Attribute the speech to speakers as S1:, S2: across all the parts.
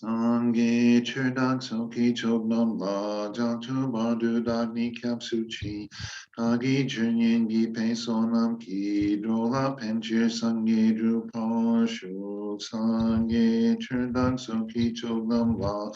S1: Sangye Chirdak Soki Chognam La Jantu Bardu Dagni Kapsuchi Dagi Junyin Gi Pesonam Ki Drola Penchir Sangye Drupa Shu Sangye Chirdak Soki Chognam La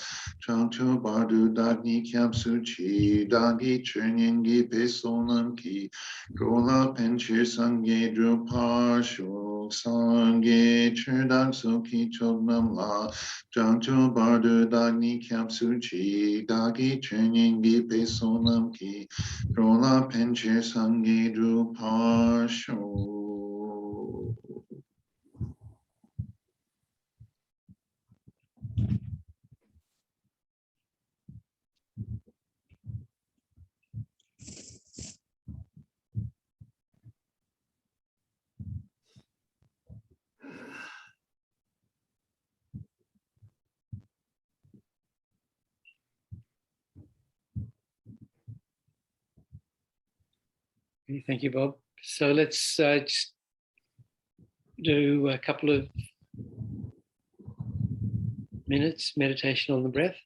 S1: Jantu Bardu Dagni Kapsuchi Dagi Junyin Gi Pesonam Ki Drola Penchir Sangye Drupa Shu Sangye Chirdak Soki Chognam La Jancho Bardu Dagni Kyapsuchi Dagi Chenyingi Pesonam Ki Rola Penche Sangi Drupasho.
S2: Thank you, Bob. So let's just do a couple of minutes meditation on the breath.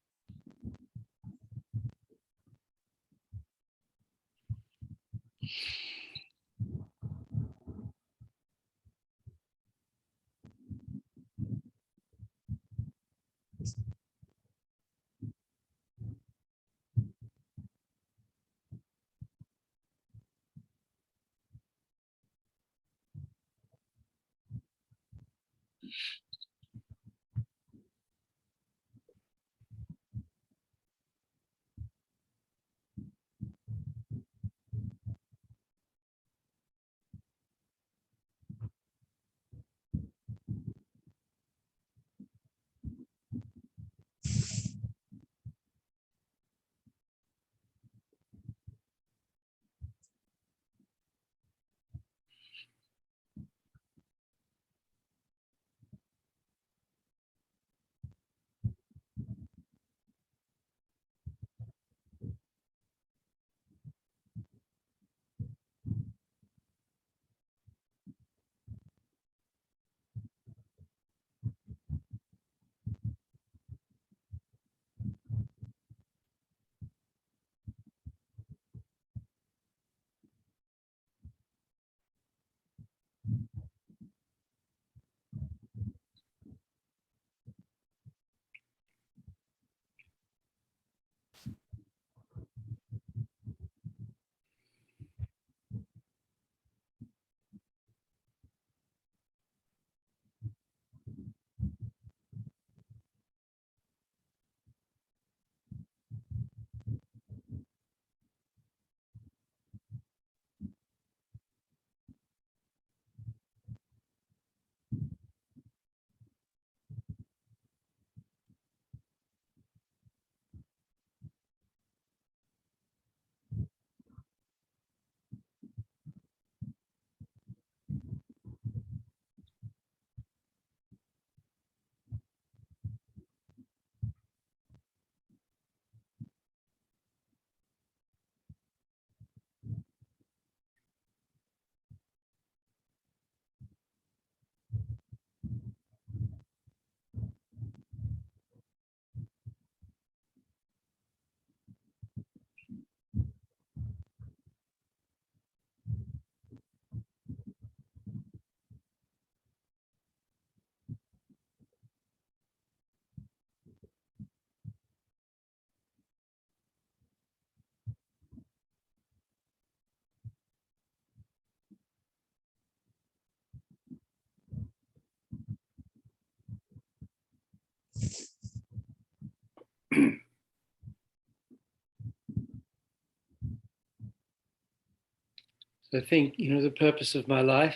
S2: So I think, the purpose of my life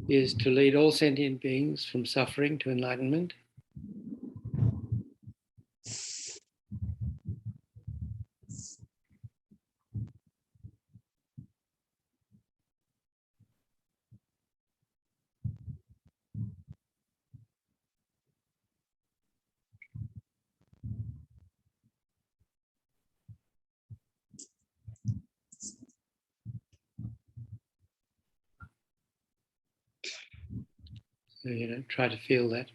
S2: is to lead all sentient beings from suffering to enlightenment. So, try to feel that.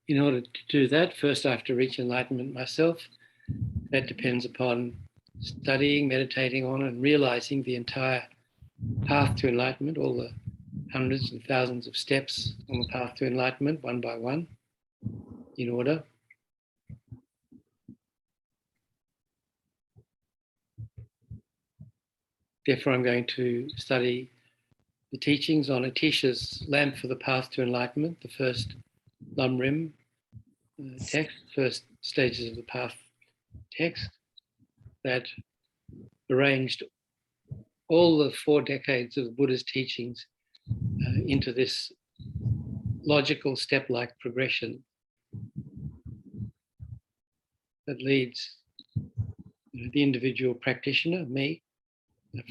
S2: in order to do that, first I have to reach enlightenment myself. That depends upon studying, meditating on, and realizing the entire path to enlightenment, all the hundreds and thousands of steps on the path to enlightenment, one by one, in order. Therefore, I'm going to study the teachings on Atisha's Lamp for the Path to Enlightenment, the first lamrim text, first stages of the path text, that arranged all the 4 decades of the Buddha's teachings into this logical step-like progression that leads the individual practitioner, me,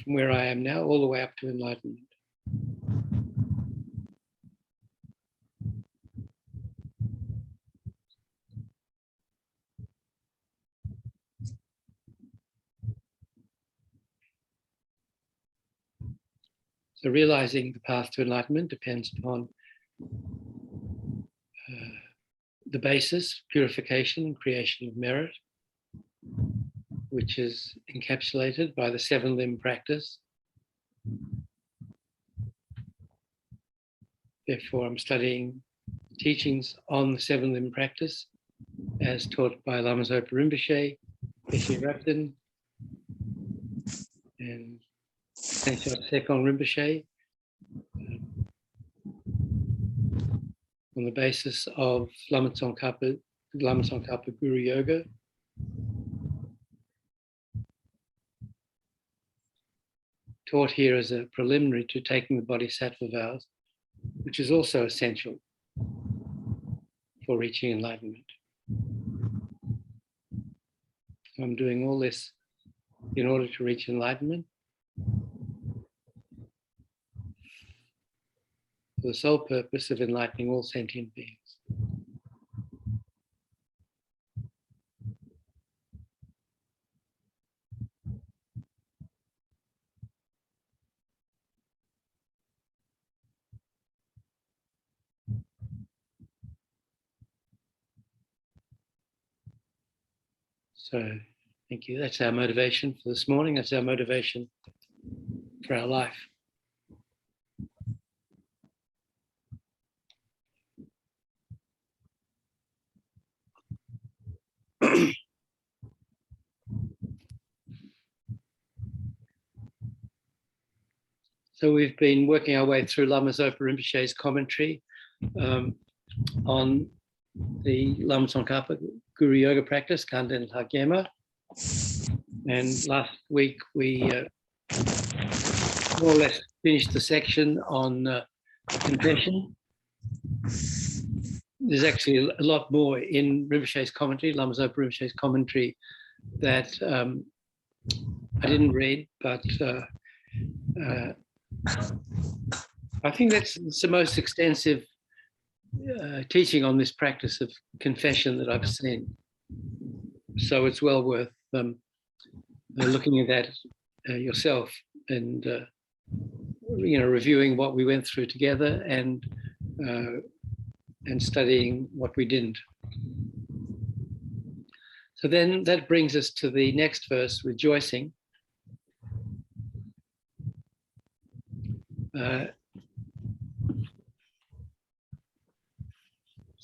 S2: from where I am now, all the way up to enlightenment. So realizing the path to enlightenment depends upon the basis, purification and creation of merit, which is encapsulated by the 7-limb practice. Therefore, I'm studying teachings on the 7-limb practice as taught by Lama Zopa Rinpoche, Geshe and Sekong Rinpoche, on the basis of Lama Tsongkhapa Guru Yoga. Taught here as a preliminary to taking the Bodhisattva vows, which is also essential for reaching enlightenment. So I'm doing all this in order to reach enlightenment, for the sole purpose of enlightening all sentient beings. So, thank you. That's our motivation for this morning. That's our motivation for our life. So we've been working our way through Lama Zopa Rinpoche's commentary on the Lama Tsongkhapa Guru Yoga practice, Kanden Lhagema. And last week we more or less finished the section on confession. There's actually a lot more in Rinpoche's commentary, Lama Zopa Rinpoche's commentary, that I didn't read, but I think that's the most extensive teaching on this practice of confession that I've seen. So it's well worth looking at that yourself and reviewing what we went through together and studying what we didn't. So then that brings us to the next verse, rejoicing.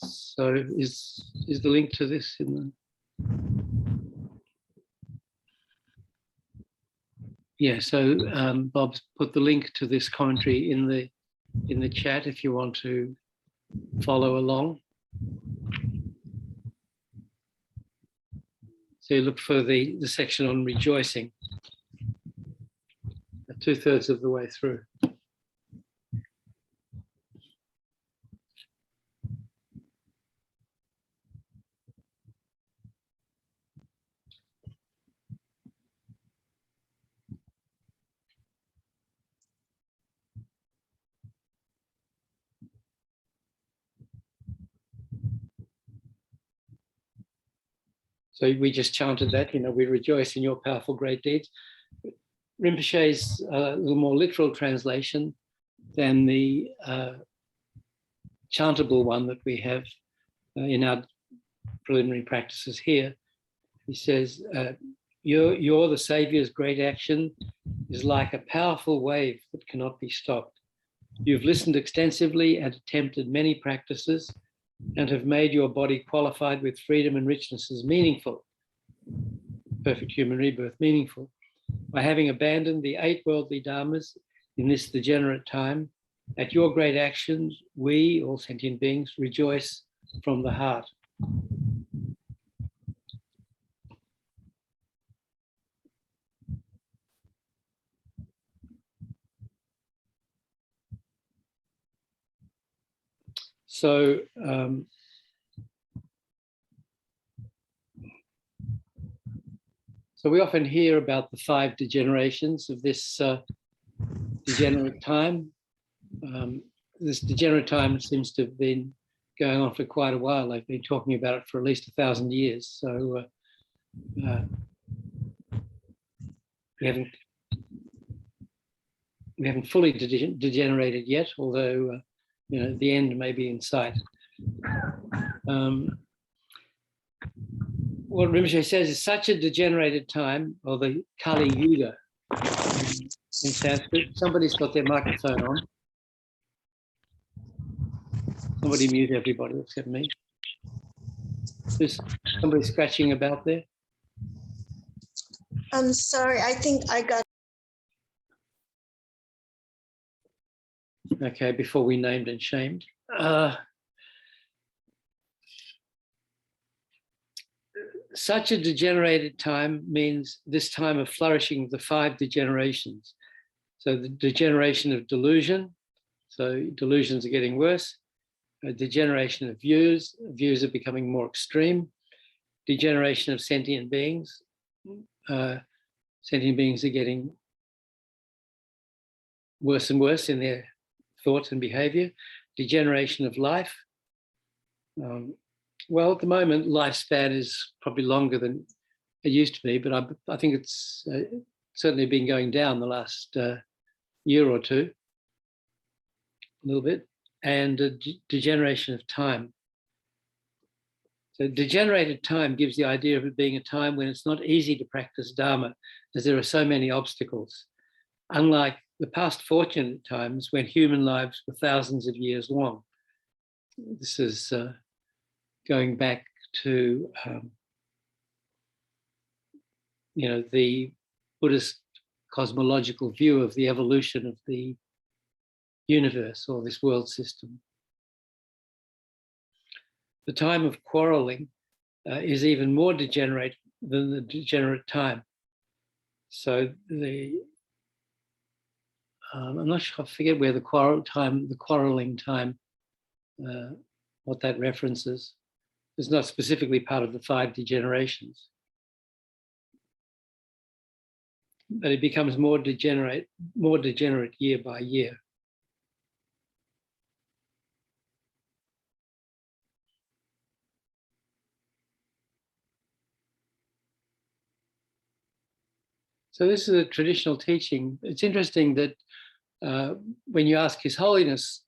S2: So is the link to this in the? Yeah. So Bob's put the link to this commentary in the chat if you want to follow along. So you look for the section on rejoicing. 2/3 of the way through. So we just chanted that, we rejoice in your powerful great deeds. Rinpoche's a little more literal translation than the chantable one that we have in our preliminary practices here. He says, you're the Saviour's great action is like a powerful wave that cannot be stopped. You've listened extensively and attempted many practices and have made your body qualified with freedom and richness as meaningful, perfect human rebirth meaningful, by having abandoned the 8 worldly dharmas in this degenerate time. At your great actions, we, all sentient beings, rejoice from the heart. So we often hear about the 5 degenerations of this degenerate time. This degenerate time seems to have been going on for quite a while. They've been talking about it for at least 1,000 years. So we haven't fully degenerated yet, although the end may be in sight. What Rinpoche says is such a degenerated time, or the Kali Yuga in Sanskrit. Somebody's got their microphone on. Somebody mute everybody except me. There's somebody scratching about there.
S3: I'm sorry, I think I got.
S2: Okay, before we named and shamed. Such a degenerated time means this time of flourishing of the 5 degenerations. So the degeneration of delusion, so delusions are getting worse. A degeneration of views are becoming more extreme. Degeneration of sentient beings are getting worse and worse in their thoughts and behavior. Degeneration of life. Well, at the moment, lifespan is probably longer than it used to be, but I think it's certainly been going down the last year or two, a little bit, and a degeneration of time. So degenerated time gives the idea of it being a time when it's not easy to practice Dharma, as there are so many obstacles, unlike the past fortunate times when human lives were thousands of years long. This is going back to the Buddhist cosmological view of the evolution of the universe or this world system. The time of quarreling is even more degenerate than the degenerate time. So I'm not sure, I forget where the quarreling time, what that references. It's not specifically part of the 5 degenerations. But it becomes more degenerate year by year. So this is a traditional teaching. It's interesting that when you ask His Holiness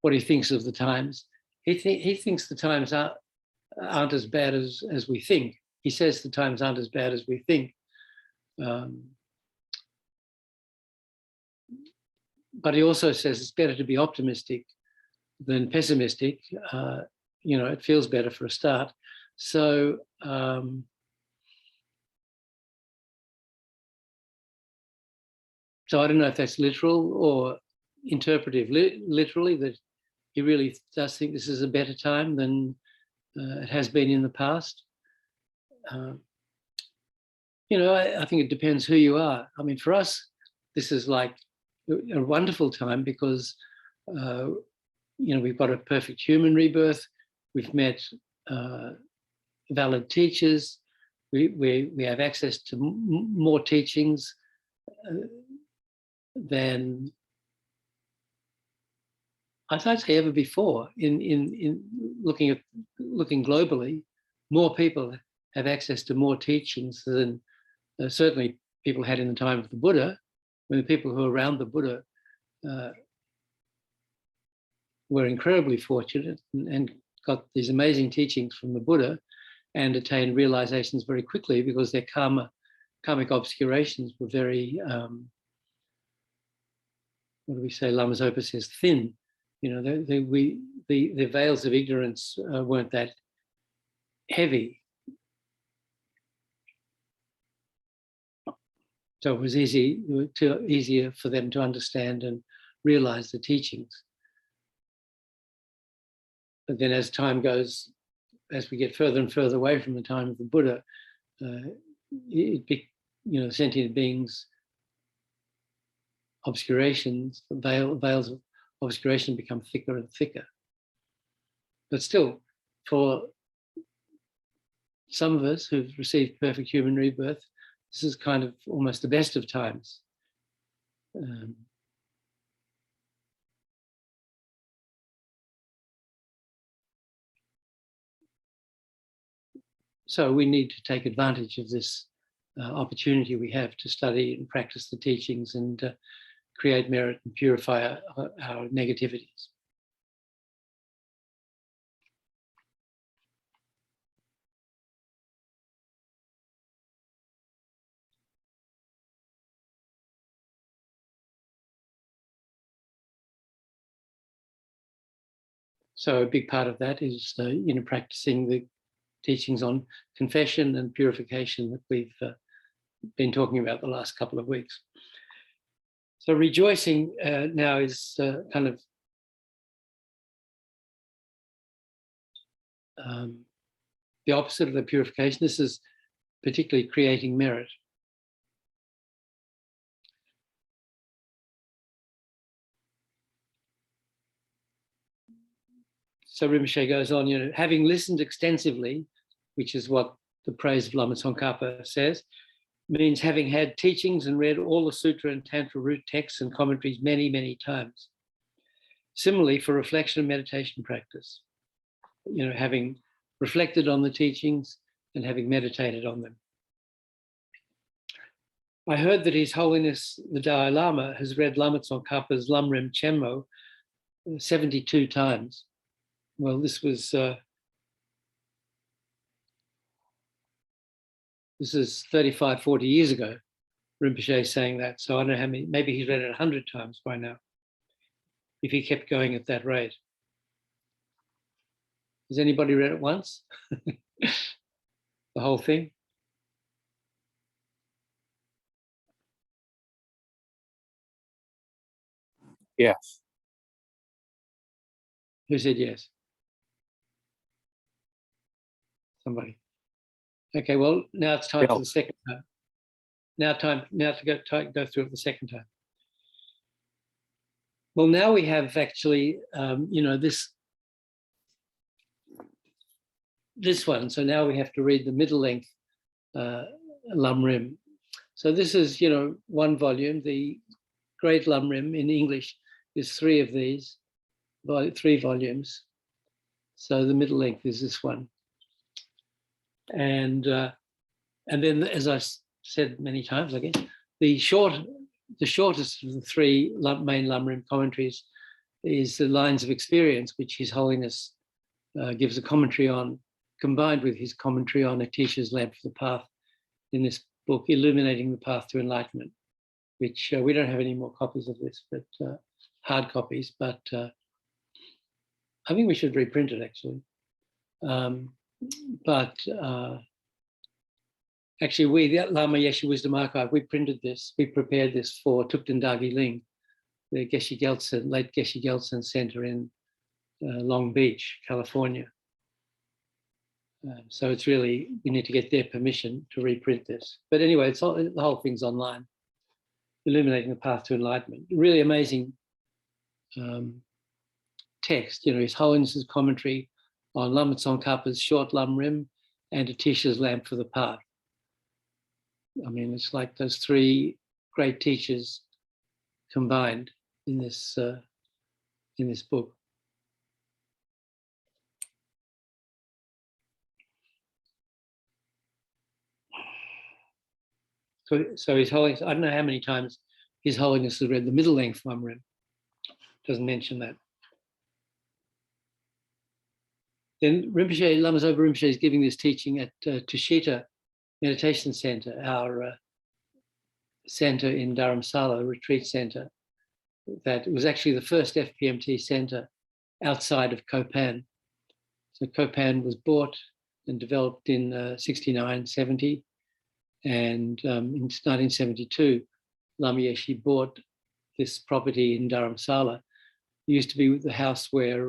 S2: what he thinks of the times, he thinks the times aren't as bad as we think. He says the times aren't as bad as we think. But he also says it's better to be optimistic than pessimistic. It feels better for a start. So I don't know if that's literal or interpretive. Literally, that he really does think this is a better time than it has been in the past. I think it depends who you are. I mean, for us, this is like a wonderful time because, we've got a perfect human rebirth. We've met valid teachers. We have access to more teachings than I'd say ever before. In looking globally, more people have access to more teachings than certainly people had in the time of the Buddha. When the people who were around the Buddha were incredibly fortunate and got these amazing teachings from the Buddha and attained realizations very quickly because their karmic obscurations were very, what do we say, Lama Zopa says, thin. You know, the veils of ignorance weren't that heavy. So it was easier for them to understand and realize the teachings. But then as time goes, as we get further and further away from the time of the Buddha, sentient beings, obscurations, veils of obscuration become thicker and thicker. But still, for some of us who've received perfect human rebirth, this is kind of almost the best of times. So we need to take advantage of this opportunity we have to study and practice the teachings and create merit and purify our negativities. So a big part of that is, practicing the teachings on confession and purification that we've been talking about the last couple of weeks. So rejoicing now is kind of the opposite of the purification. This is particularly creating merit. So Rinpoche goes on, having listened extensively, which is what the praise of Lama Tsongkhapa says, means having had teachings and read all the sutra and tantra root texts and commentaries many, many times. Similarly, for reflection and meditation practice, having reflected on the teachings and having meditated on them. I heard that His Holiness the Dalai Lama has read Lama Tsongkhapa's Lamrim Chenmo 72 times. Well, this is 35, 40 years ago, Rinpoche saying that. So I don't know how many, maybe he's read it 100 times by now, if he kept going at that rate. Has anybody read it once? The whole thing?
S4: Yes.
S2: Who said yes? Somebody. Okay, well, now it's time for the second time. Now to go through it the second time. Well, now we have actually, this one. So now we have to read the middle length lamrim. So this is, one volume. The Great Lamrim in English is 3 of these, 3 volumes. So the middle length is this one. And then, as I said many times, I guess, the shortest of the 3 main lamrim commentaries is the Lines of Experience, which His Holiness gives a commentary on, combined with his commentary on Atisha's Lamp for the Path in this book, Illuminating the Path to Enlightenment, which we don't have any more copies of this, but hard copies, but I think we should reprint it actually. Actually, the Lama Yeshe Wisdom Archive, we printed this, we prepared this for Thupten Dagi Ling, the Geshe Gelsen, late Geshe Gelsen Center in Long Beach, California. So it's really, we need to get their permission to reprint this. But anyway, the whole thing's online. Illuminating the Path to Enlightenment. Really amazing text. His Holiness's commentary on Lama Tsongkhapa's short lamrim and Atisha's Lamp for the Path. I mean, it's like those 3 great teachers combined in this book. So His Holiness, I don't know how many times His Holiness has read the middle length lamrim. Doesn't mention that. Then Rinpoche, Lama Zopa Rinpoche is giving this teaching at Toshita Meditation Center, our center in Dharamsala, retreat center. That was actually the first FPMT center outside of Kopan. So Kopan was bought and developed in 69, 70. And in 1972, Lama Yeshe bought this property in Dharamsala. It used to be the house where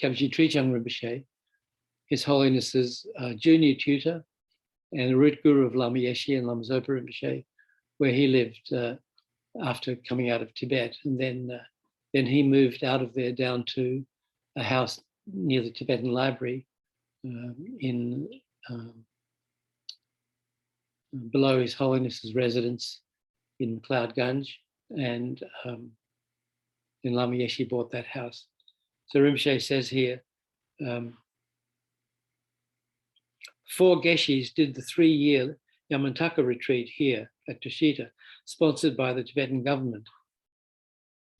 S2: Kyabji Trijang Rinpoche, His Holiness's junior tutor and the root guru of Lama Yeshe and Lama Zopa Rinpoche, where he lived after coming out of Tibet. And then he moved out of there down to a house near the Tibetan library in below His Holiness's residence in McLeod Ganj, and then Lama Yeshe bought that house. So Rinpoche says here, 4 Geshes did the 3-year Yamantaka retreat here at Toshita, sponsored by the Tibetan government.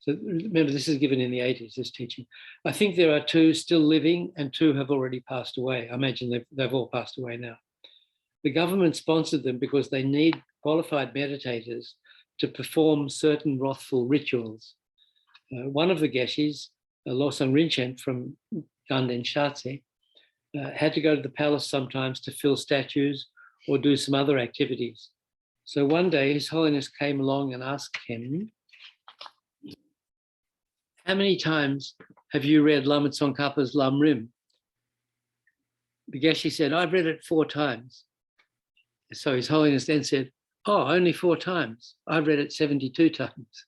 S2: So remember, this is given in the 80s, this teaching. I think there are 2 still living and 2 have already passed away. I imagine they've all passed away now. The government sponsored them because they need qualified meditators to perform certain wrathful rituals. One of the Geshes, Losang Rinchen from Ganden Shatse, had to go to the palace sometimes to fill statues or do some other activities. So one day His Holiness came along and asked him, "How many times have you read Lama Tsongkhapa's Lamrim?" The Geshe said, "I've read it 4 times. So His Holiness then said, "Oh, only 4 times. I've read it 72 times.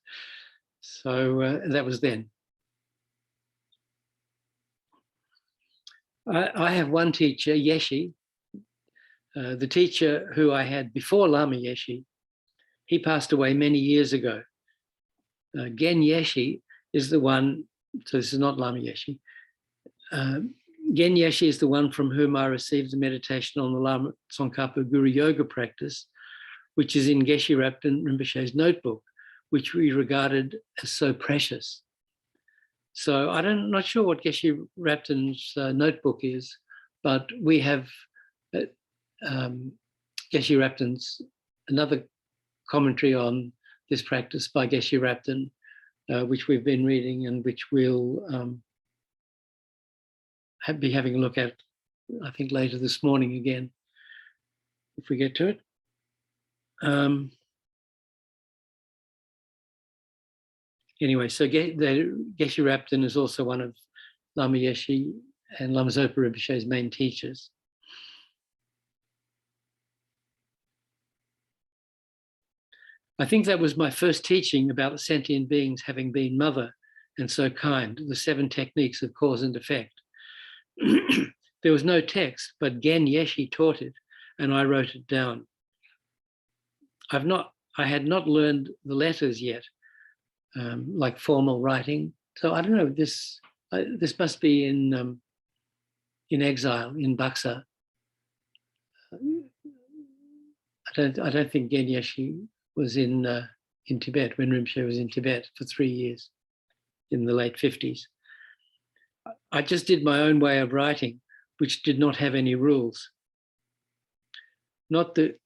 S2: So that was then. I have one teacher, Yeshe, the teacher who I had before Lama Yeshe. He passed away many years ago. Gen Yeshe is the one, so this is not Lama Yeshe. Gen Yeshe is the one from whom I received the meditation on the Lama Tsongkhapa Guru Yoga practice, which is in Geshe Rapten Rinpoche's notebook, which we regarded as so precious. So I'm not sure what Geshe Rapten's notebook is, but we have Geshe Rapten's another commentary on this practice by Geshe Rapten, which we've been reading and which we'll be having a look at, I think, later this morning again, if we get to it. Anyway, so Geshe Rapten is also one of Lama Yeshe and Lama Zopa Rinpoche's main teachers. I think that was my first teaching about the sentient beings having been mother and so kind, the 7 techniques of cause and effect. There was no text, but Gen Yeshe taught it, and I wrote it down. I had not learned the letters yet, like formal writing. So I don't know, this must be in exile in Baksa. I don't think Gen Yeshe was in Tibet when Rinpoche was in Tibet for 3 years in the late 50s. I just did my own way of writing, which did not have any rules. Not the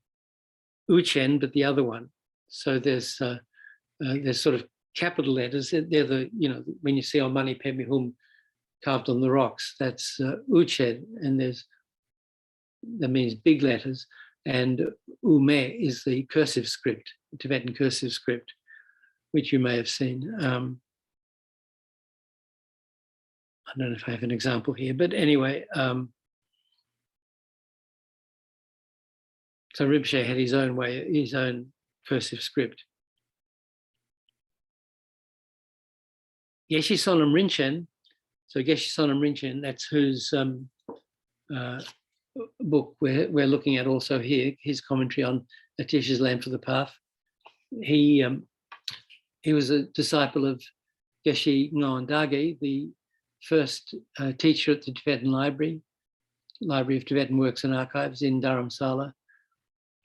S2: Uchen, but the other one. So there's sort of capital letters. They're the, when you see on Mani Padme Hum carved on the rocks, that's Uchen, and that means big letters. And Ume is the cursive script, Tibetan cursive script, which you may have seen. I don't know if I have an example here, but anyway, so Rinpoche had his own way, his own cursive script. Geshe Sonam Rinchen, so Geshe Sonam Rinchen, that's whose book we're looking at also here, his commentary on Atisha's Lamp for the Path. He was a disciple of Geshe Ngawan Dage, the first teacher at the Tibetan Library of Tibetan Works and Archives in Dharamsala.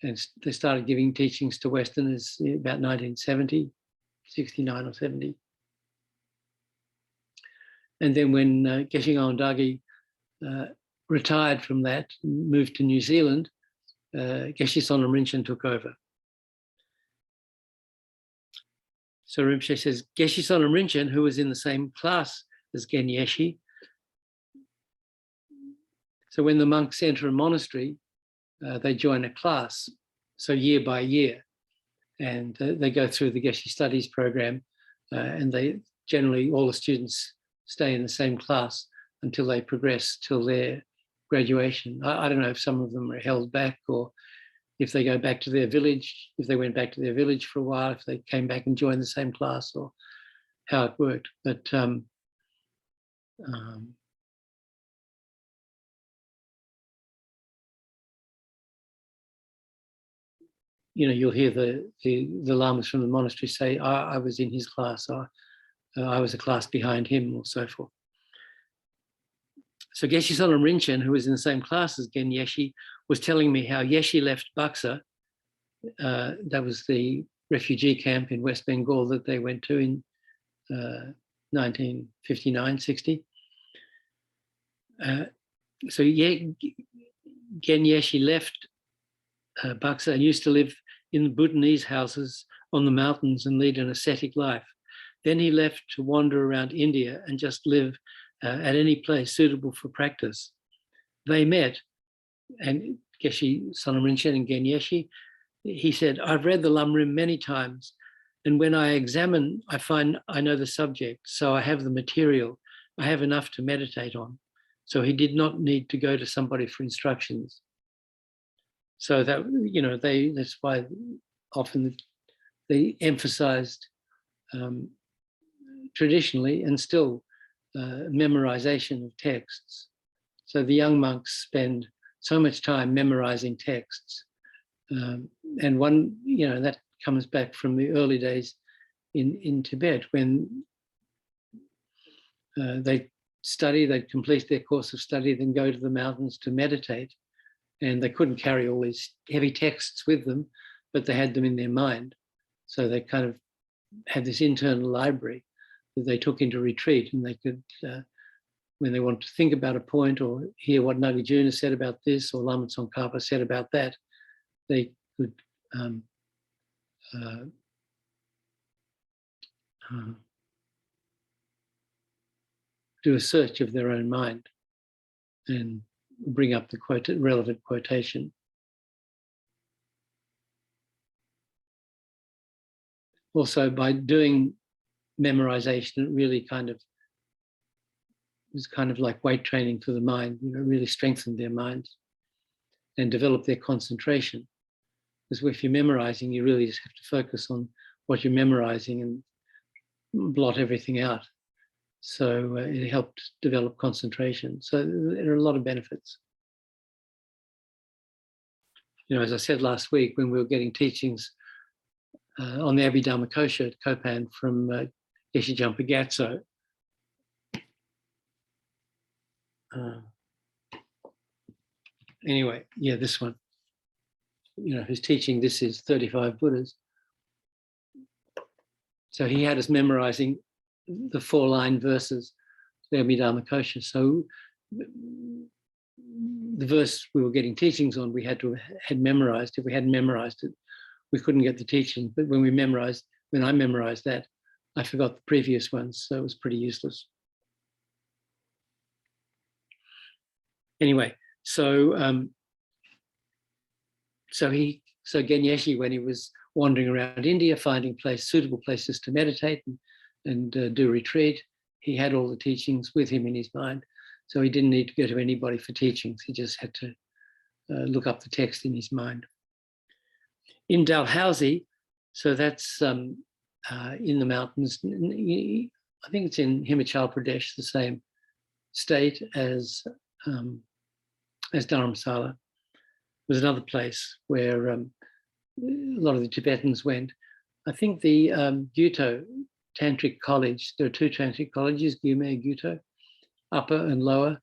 S2: And they started giving teachings to Westerners about 1970, 69 or 70. And then when Geshe Ngawandagi retired from that, moved to New Zealand, Geshe Sonam Rinchen took over. So Rinpoche says, Geshe Sonam Rinchen, who was in the same class as Gen Yeshe, so when the monks enter a monastery, they join a class, so year by year, and they go through the Geshe studies program, and they generally, all the students stay in the same class until they progress till their graduation. I don't know if some of them are held back, or if they go back to their village, if they went back to their village for a while, if they came back and joined the same class, or how it worked. But you know, you'll hear the lamas from the monastery say, I was in his class, or I was a class behind him, or so forth. So Geshe Sonam Rinchen, who was in the same class as Gen Yeshe, was telling me how Yeshe left Buxa. That was the refugee camp in West Bengal that they went to in 1959-60. So Gen Yeshe left Buxa and used to live in the Bhutanese houses on the mountains and lead an ascetic life. Then he left to wander around India and just live at any place suitable for practice. They met, and Geshe Sonam Rinchen and Gen Yeshe, he said, I've read the lamrim many times, and when I examine, I find I know the subject, so I have the material. I have enough to meditate on. So he did not need to go to somebody for instructions. So that, you know, that's why often they emphasized traditionally and still memorization of texts. So the young monks spend so much time memorizing texts. And one, you know, that comes back from the early days in Tibet, when they study, they'd complete their course of study, then go to the mountains to meditate. And they couldn't carry all these heavy texts with them, but they had them in their mind. So they kind of had this internal library that they took into retreat, and they could, when they wanted to think about a point or hear what Nagarjuna said about this or Lama Tsongkhapa said about that, they could do a search of their own mind and bring up the relevant quotation. Also, by doing memorization, it really was kind of like weight training for the mind, you know, really strengthened their minds and developed their concentration. Because if you're memorizing, you really just have to focus on what you're memorizing and blot everything out. So it helped develop concentration. So there are a lot of benefits. You know, as I said last week, when we were getting teachings on the Abhidharma Kosha at Kopan from Geshe Jampa Gyatso, anyway, yeah, this one, you know, who's teaching this is 35 Buddhas. So he had us memorizing the 4-line verses, the Abhidharma Kosha. So the verse we were getting teachings on, we had memorized. If we hadn't memorized it, we couldn't get the teaching. But when I memorized that, I forgot the previous ones, so it was pretty useless. Anyway, so Gen Yeshe, when he was wandering around India, finding suitable places to meditate and do retreat, he had all the teachings with him in his mind. So he didn't need to go to anybody for teachings. He just had to look up the text in his mind. In Dalhousie, so that's in the mountains. I think it's in Himachal Pradesh, the same state as Dharamsala. There's another place where a lot of the Tibetans went. I think the Gyuto Tantric College, there are 2 Tantric colleges, Gyume and Gyuto, upper and lower,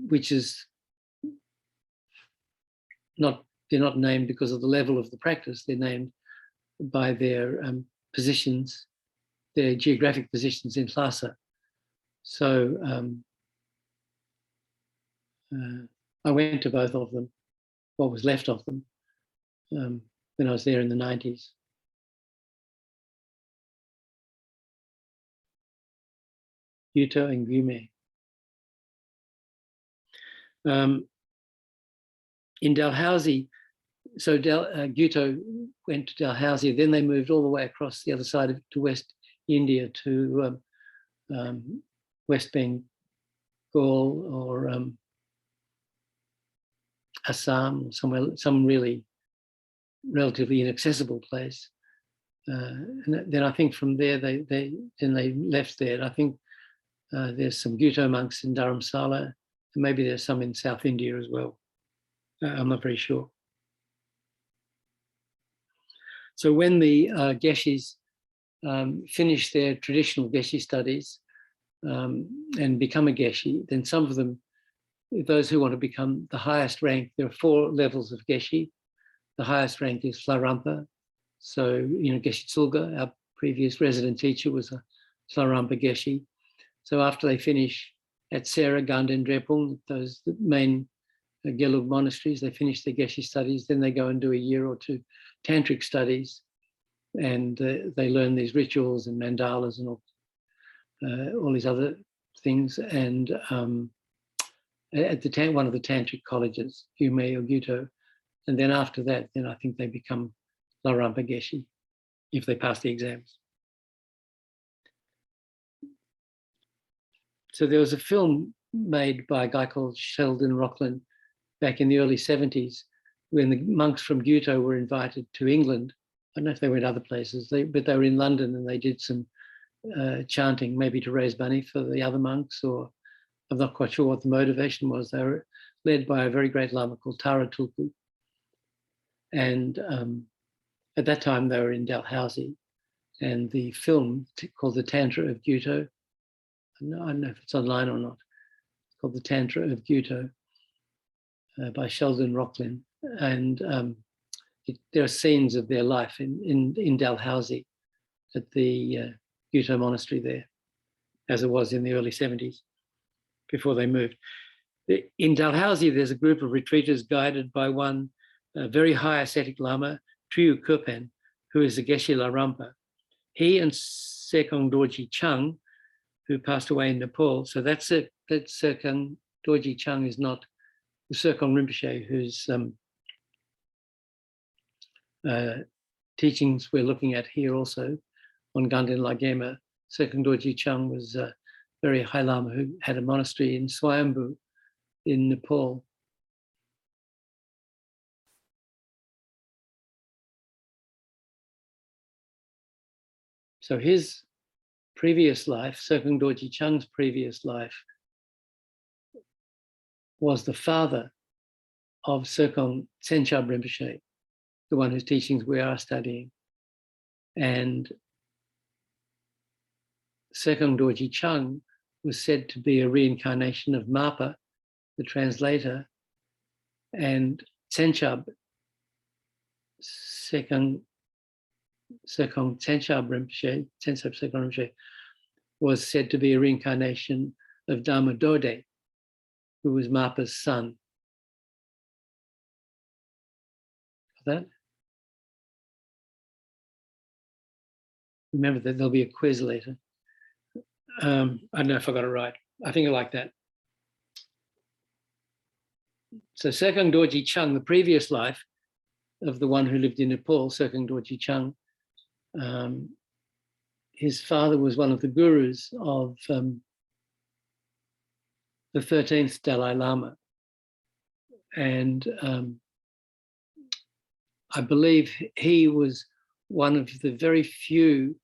S2: which is they're not named because of the level of the practice. They're named by their positions, their geographic positions in Lhasa. So I went to both of them, what was left of them, when I was there in the 90s. Gyuto and Gyume. In Dalhousie, so Gyuto went to Dalhousie, then they moved all the way across the other side to West India to West Bengal or Assam, or somewhere, some really relatively inaccessible place. And then I think from there they left there. And I think there's some Gyuto monks in Dharamsala, and maybe there's some in South India as well. I'm not very sure. So when the Geshes finish their traditional Geshe studies and become a Geshe, then some of them, those who want to become the highest rank, there are 4 levels of Geshe. The highest rank is Flarampa. So, you know, Geshe Tsulga, our previous resident teacher, was a Flarampa Geshe. So after they finish at Sera, Ganda and Drepung, those the main Gelug monasteries, they finish their Geshe studies, then they go and do a year or 2 tantric studies, and they learn these rituals and mandalas and all these other things. And at one of the tantric colleges, Gyume or Gyuto, and then after that, then I think they become Larampa Geshe if they pass the exams. So there was a film made by a guy called Sheldon Rockland back in the early 70s, when the monks from Gyuto were invited to England. I don't know if they went other places, but they were in London, and they did some chanting, maybe to raise money for the other monks, or I'm not quite sure what the motivation was. They were led by a very great Lama called Tara Tulku. And at that time they were in Dalhousie, and the film called The Tantra of Gyuto, I don't know if it's online or not, it's called The Tantra of Gyuto by Sheldon Rockland. And there are scenes of their life in Dalhousie at the Gyuto monastery there, as it was in the early 70s, before they moved. In Dalhousie, there's a group of retreaters guided by one very high ascetic Lama, Triu Kurpan, who is a Geshe Larampa. He and Sekong Dorji Chung, who passed away in Nepal, so that's it. That Sekong Dorji Chung is not the Sekong Rinpoche, whose teachings we're looking at here also on Ganden Lagema. Sekong Dorji Chung was a very high Lama who had a monastery in Swayambhu in Nepal. So his previous life, Sekong Dorji Chung's previous life, was the father of Sekong Tsenchab Rinpoche, the one whose teachings we are studying. And Sekong Dorji Chung was said to be a reincarnation of Mapa, the translator, and Tsenchab, Sekong Tsenchab Rinpoche, Tsenchab Sekong Rinpoche, was said to be a reincarnation of Dharma Dode, who was Mapa's son. That? Remember that there'll be a quiz later. I don't know if I got it right. I think I like that. So Sekong Dorji Chung, the previous life of the one who lived in Nepal, Sekong Dorji Chung, his father was one of the gurus of the 13th Dalai Lama. And I believe he was one of the very few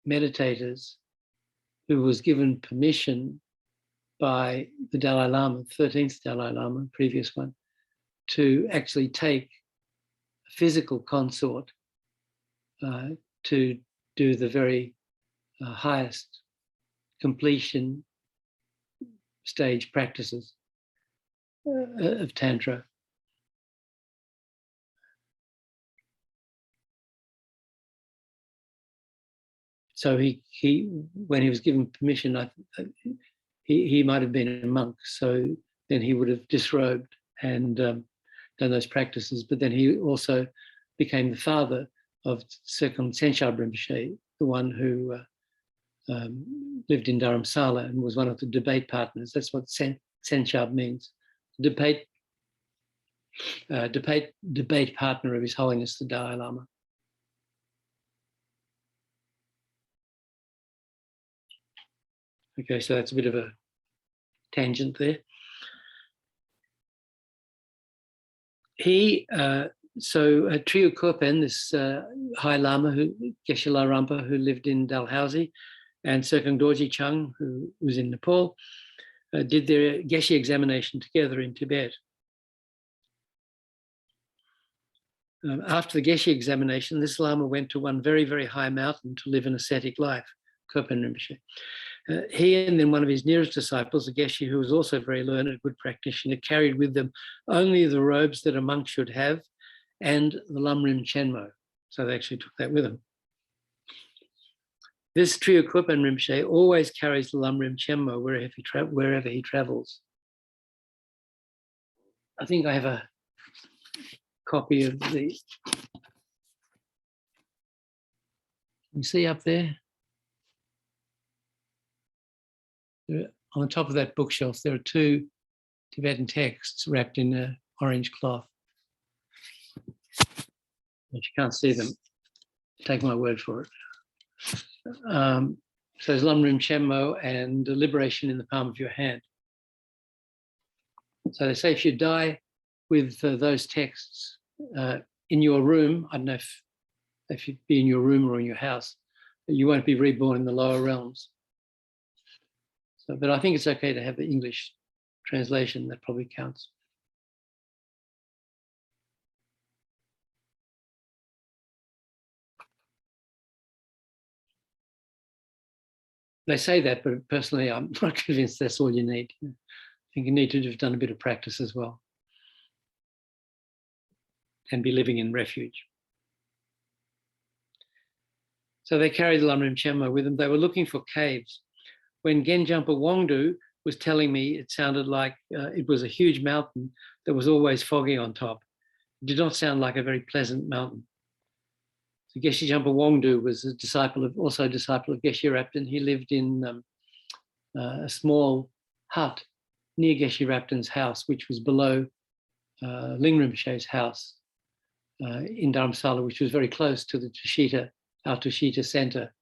S2: meditators who was given permission by the Dalai Lama, 13th Dalai Lama, previous one, to actually take a physical consort to do the very highest completion stage practices of Tantra. So he when he was given permission, he might have been a monk. So then he would have disrobed and done those practices. But then he also became the father of Second Senchab Rinpoche, the one who lived in Dharamsala and was one of the debate partners. That's what Senchab means. Debate partner of His Holiness the Dalai Lama. Okay, so that's a bit of a tangent there. Triu Kopen, this High Lama, Geshe La Rampa, who lived in Dalhousie, and Serkung Dorji Chung, who was in Nepal, did their Geshe examination together in Tibet. After the Geshe examination, this Lama went to one very, very high mountain to live an ascetic life, Kopen Rinpoche. He and then one of his nearest disciples, a Geshe who was also very learned, a good practitioner, carried with them only the robes that a monk should have and the lamrim chenmo. So they actually took that with them. This Triu Kopen Rinpoche always carries the lamrim chenmo wherever he travels. I think I have a copy of the, you see up there? On the top of that bookshelf, there are two Tibetan texts wrapped in an orange cloth. If you can't see them, take my word for it. So there's Lamrim Chenmo and Liberation in the Palm of Your Hand. So they say if you die with those texts in your room, I don't know if you'd be in your room or in your house, you won't be reborn in the lower realms. So, but I think it's okay to have the English translation, that probably counts. They say that, but personally, I'm not convinced that's all you need. I think you need to have done a bit of practice as well and be living in refuge. So they carried the Lamrim Chenmo with them. They were looking for caves. When Genjampa Wangdu was telling me, it sounded like it was a huge mountain that was always foggy on top. It did not sound like a very pleasant mountain. So Geshe Jampa Wangdu was also a disciple of Geshe Rapton. He lived in a small hut near Geshe Rapton's house, which was below Ling Rinpoche's house in Dharamsala, which was very close to the Toshita, our Toshita center,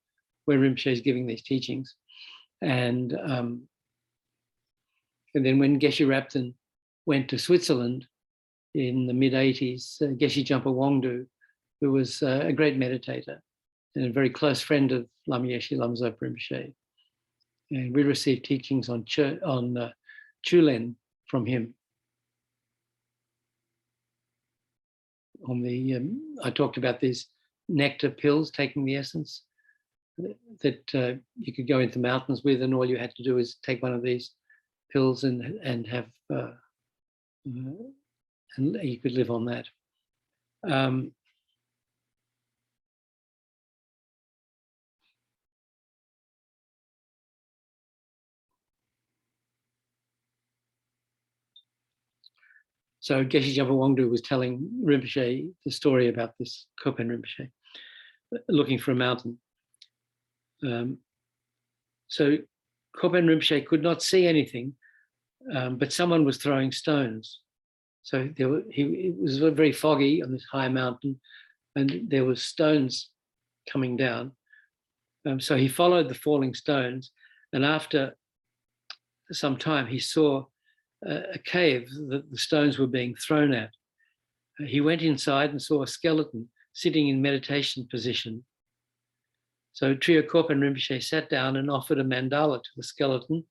S2: where Rinpoche is giving these teachings. And then when Geshe Rapton went to Switzerland in the mid-80s, Geshe Jampa Wangdu, who was a great meditator and a very close friend of Lama Yeshe Lama Zopa Rinpoche. And we received teachings on Chulen from him. I talked about these nectar pills, taking the essence, that you could go into mountains with, and all you had to do is take one of these pills and have, and you could live on that. So Geshe Jampa Wangdu was telling Rinpoche the story about this Kopen Rinpoche, looking for a mountain. So Kopen Rinpoche could not see anything, but someone was throwing stones. So it was very foggy on this high mountain, and there were stones coming down. So he followed the falling stones, and after some time, he saw a cave that the stones were being thrown at. He went inside and saw a skeleton sitting in meditation position. So Triu Kopen Rinpoche sat down and offered a mandala to the skeleton,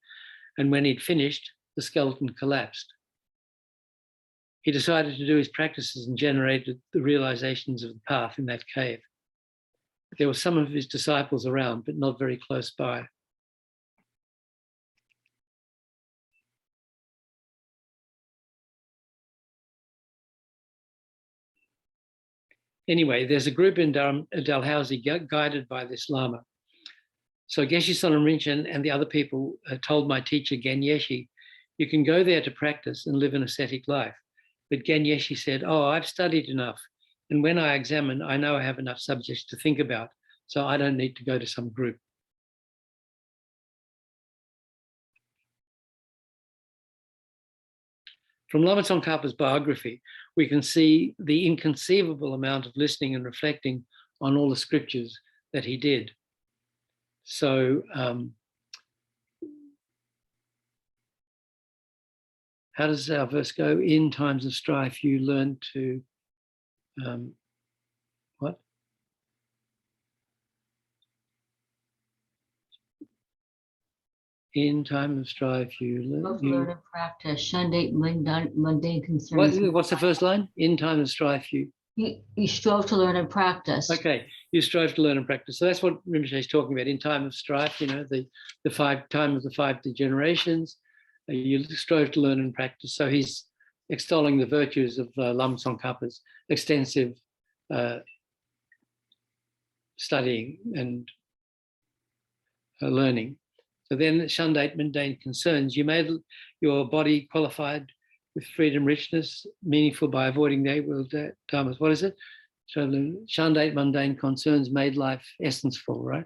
S2: and when he'd finished, the skeleton collapsed. He decided to do his practices and generated the realizations of the path in that cave. There were some of his disciples around, but not very close by. Anyway, there's a group in Dalhousie guided by this Lama So Geshe Sonam Rinchen and the other people told my teacher, Genyeshi, you can go there to practice and live an ascetic life. But Genyeshi said, oh, I've studied enough. And when I examine, I know I have enough subjects to think about, so I don't need to go to some group. From Lama Tsongkhapa's biography, we can see the inconceivable amount of listening and reflecting on all the scriptures that he did. So how does our verse go? In times of strife, you learn to, what? In time of strife, you
S4: learn and practice, shun mundane concerns.
S2: What's the first line? In time of strife, you
S4: strove to learn and practice.
S2: Okay, you strive to learn and practice. So that's what Rinpoche is talking about. In time of strife, you know, the time of the 5 degenerations, you strive to learn and practice. So he's extolling the virtues of Lama Tsongkhapa's extensive studying and learning. So then, shunned 8 mundane concerns. You made your body qualified with freedom, richness, meaningful by avoiding the 8 world dharmas. What is it? So shunned 8 mundane concerns, made life essence-full, right?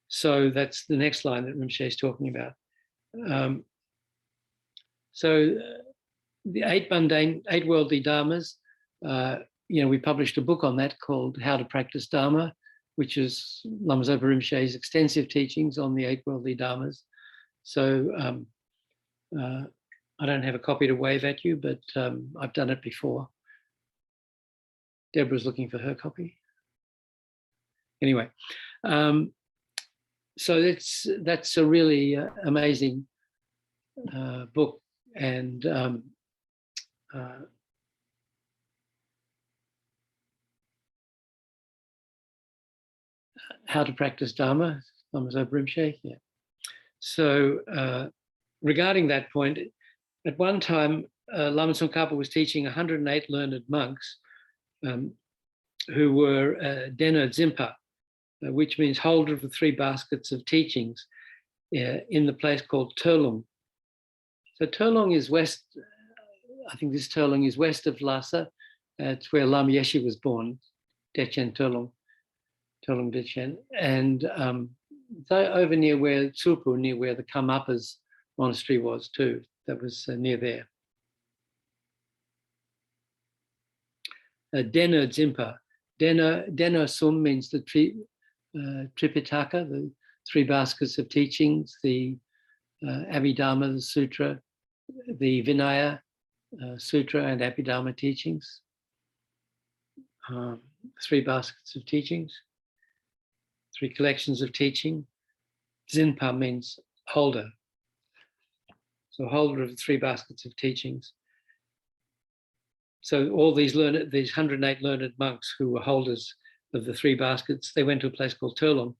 S2: So that's the next line that Rinpoche is talking about. The 8 worldly dharmas, you know, we published a book on that called How to Practice Dharma, which is Lama Zopa Rinpoche's extensive teachings on the 8 worldly dharmas. So I don't have a copy to wave at you, but I've done it before. Deborah's looking for her copy. Anyway, so that's a really amazing book, and How to Practice Dharma, Lama Zopa Rinpoche, yeah. So regarding that point, at one time, Lama Tsongkhapa was teaching 108 learned monks who were Dena Dzimpa, which means holder of the 3 baskets of teachings in the place called Turlung. So Turlung is west, I think this Turlung is west of Lhasa. It's where Lama Yeshe was born, Dechen Turlung Dechen. And over near where Tsupu, near where the Karmapas monastery was too, that was near there. Dena Dzimpa. Dena Sum means the Tripitaka, the 3 baskets of teachings, the Abhidharma, the Sutra, the Vinaya Sutra and Abhidharma teachings. 3 baskets of teachings, 3 collections of teaching. Zinpa means holder. So holder of the 3 baskets of teachings. So all these 108 learned monks who were holders of the 3 baskets, they went to a place called Turlung.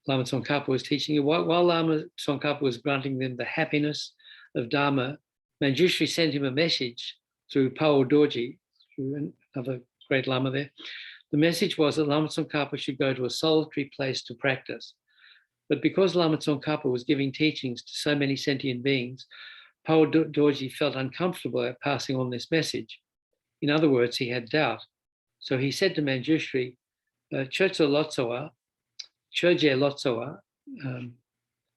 S2: Lama Tsongkhapa was teaching. While Lama Tsongkhapa was granting them the happiness of Dharma, Manjushri sent him a message through Pao Dorji, through another great Lama there. The message was that Lama Tsongkhapa should go to a solitary place to practice. But because Lama Tsongkhapa was giving teachings to so many sentient beings, Pao Dorji felt uncomfortable at passing on this message. In other words, he had doubt. So he said to Manjushri, Choje Lotsoa,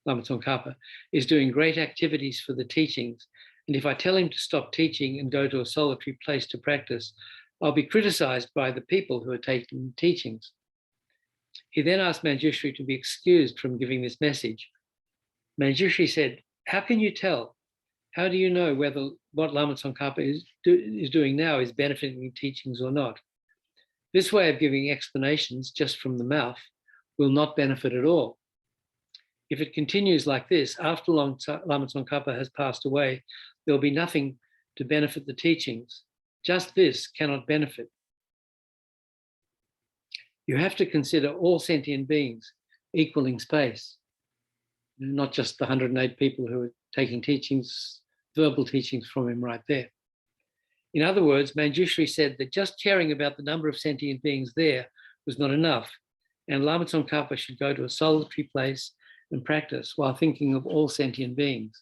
S2: Lama Tsongkhapa, is doing great activities for the teachings. And if I tell him to stop teaching and go to a solitary place to practice, I'll be criticized by the people who are taking teachings. He then asked Manjushri to be excused from giving this message. Manjushri said, how can you tell? How do you know whether what Lama Tsongkhapa is doing now is benefiting the teachings or not? This way of giving explanations just from the mouth will not benefit at all. If it continues like this, after Lama Tsongkhapa has passed away, there'll be nothing to benefit the teachings. Just this cannot benefit. You have to consider all sentient beings equal in space, not just the 108 people who are taking teachings, verbal teachings from him right there. In other words, Manjushri said that just caring about the number of sentient beings there was not enough. and Lama Tsongkhapa should go to a solitary place and practice while thinking of all sentient beings.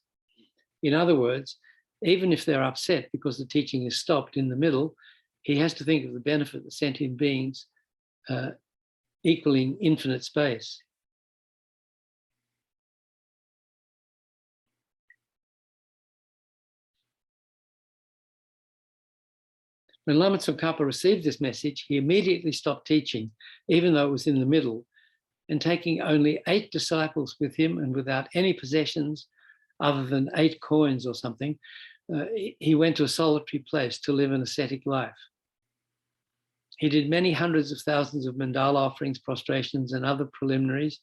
S2: In other words, even if they're upset because the teaching is stopped in the middle, he has to think of the benefit of sentient beings equaling infinite space. When Lama Tsongkhapa received this message, he immediately stopped teaching, even though it was in the middle, and taking only 8 disciples with him and without any possessions other than 8 coins or something, he went to a solitary place to live an ascetic life. He did many hundreds of thousands of mandala offerings, prostrations, and other preliminaries,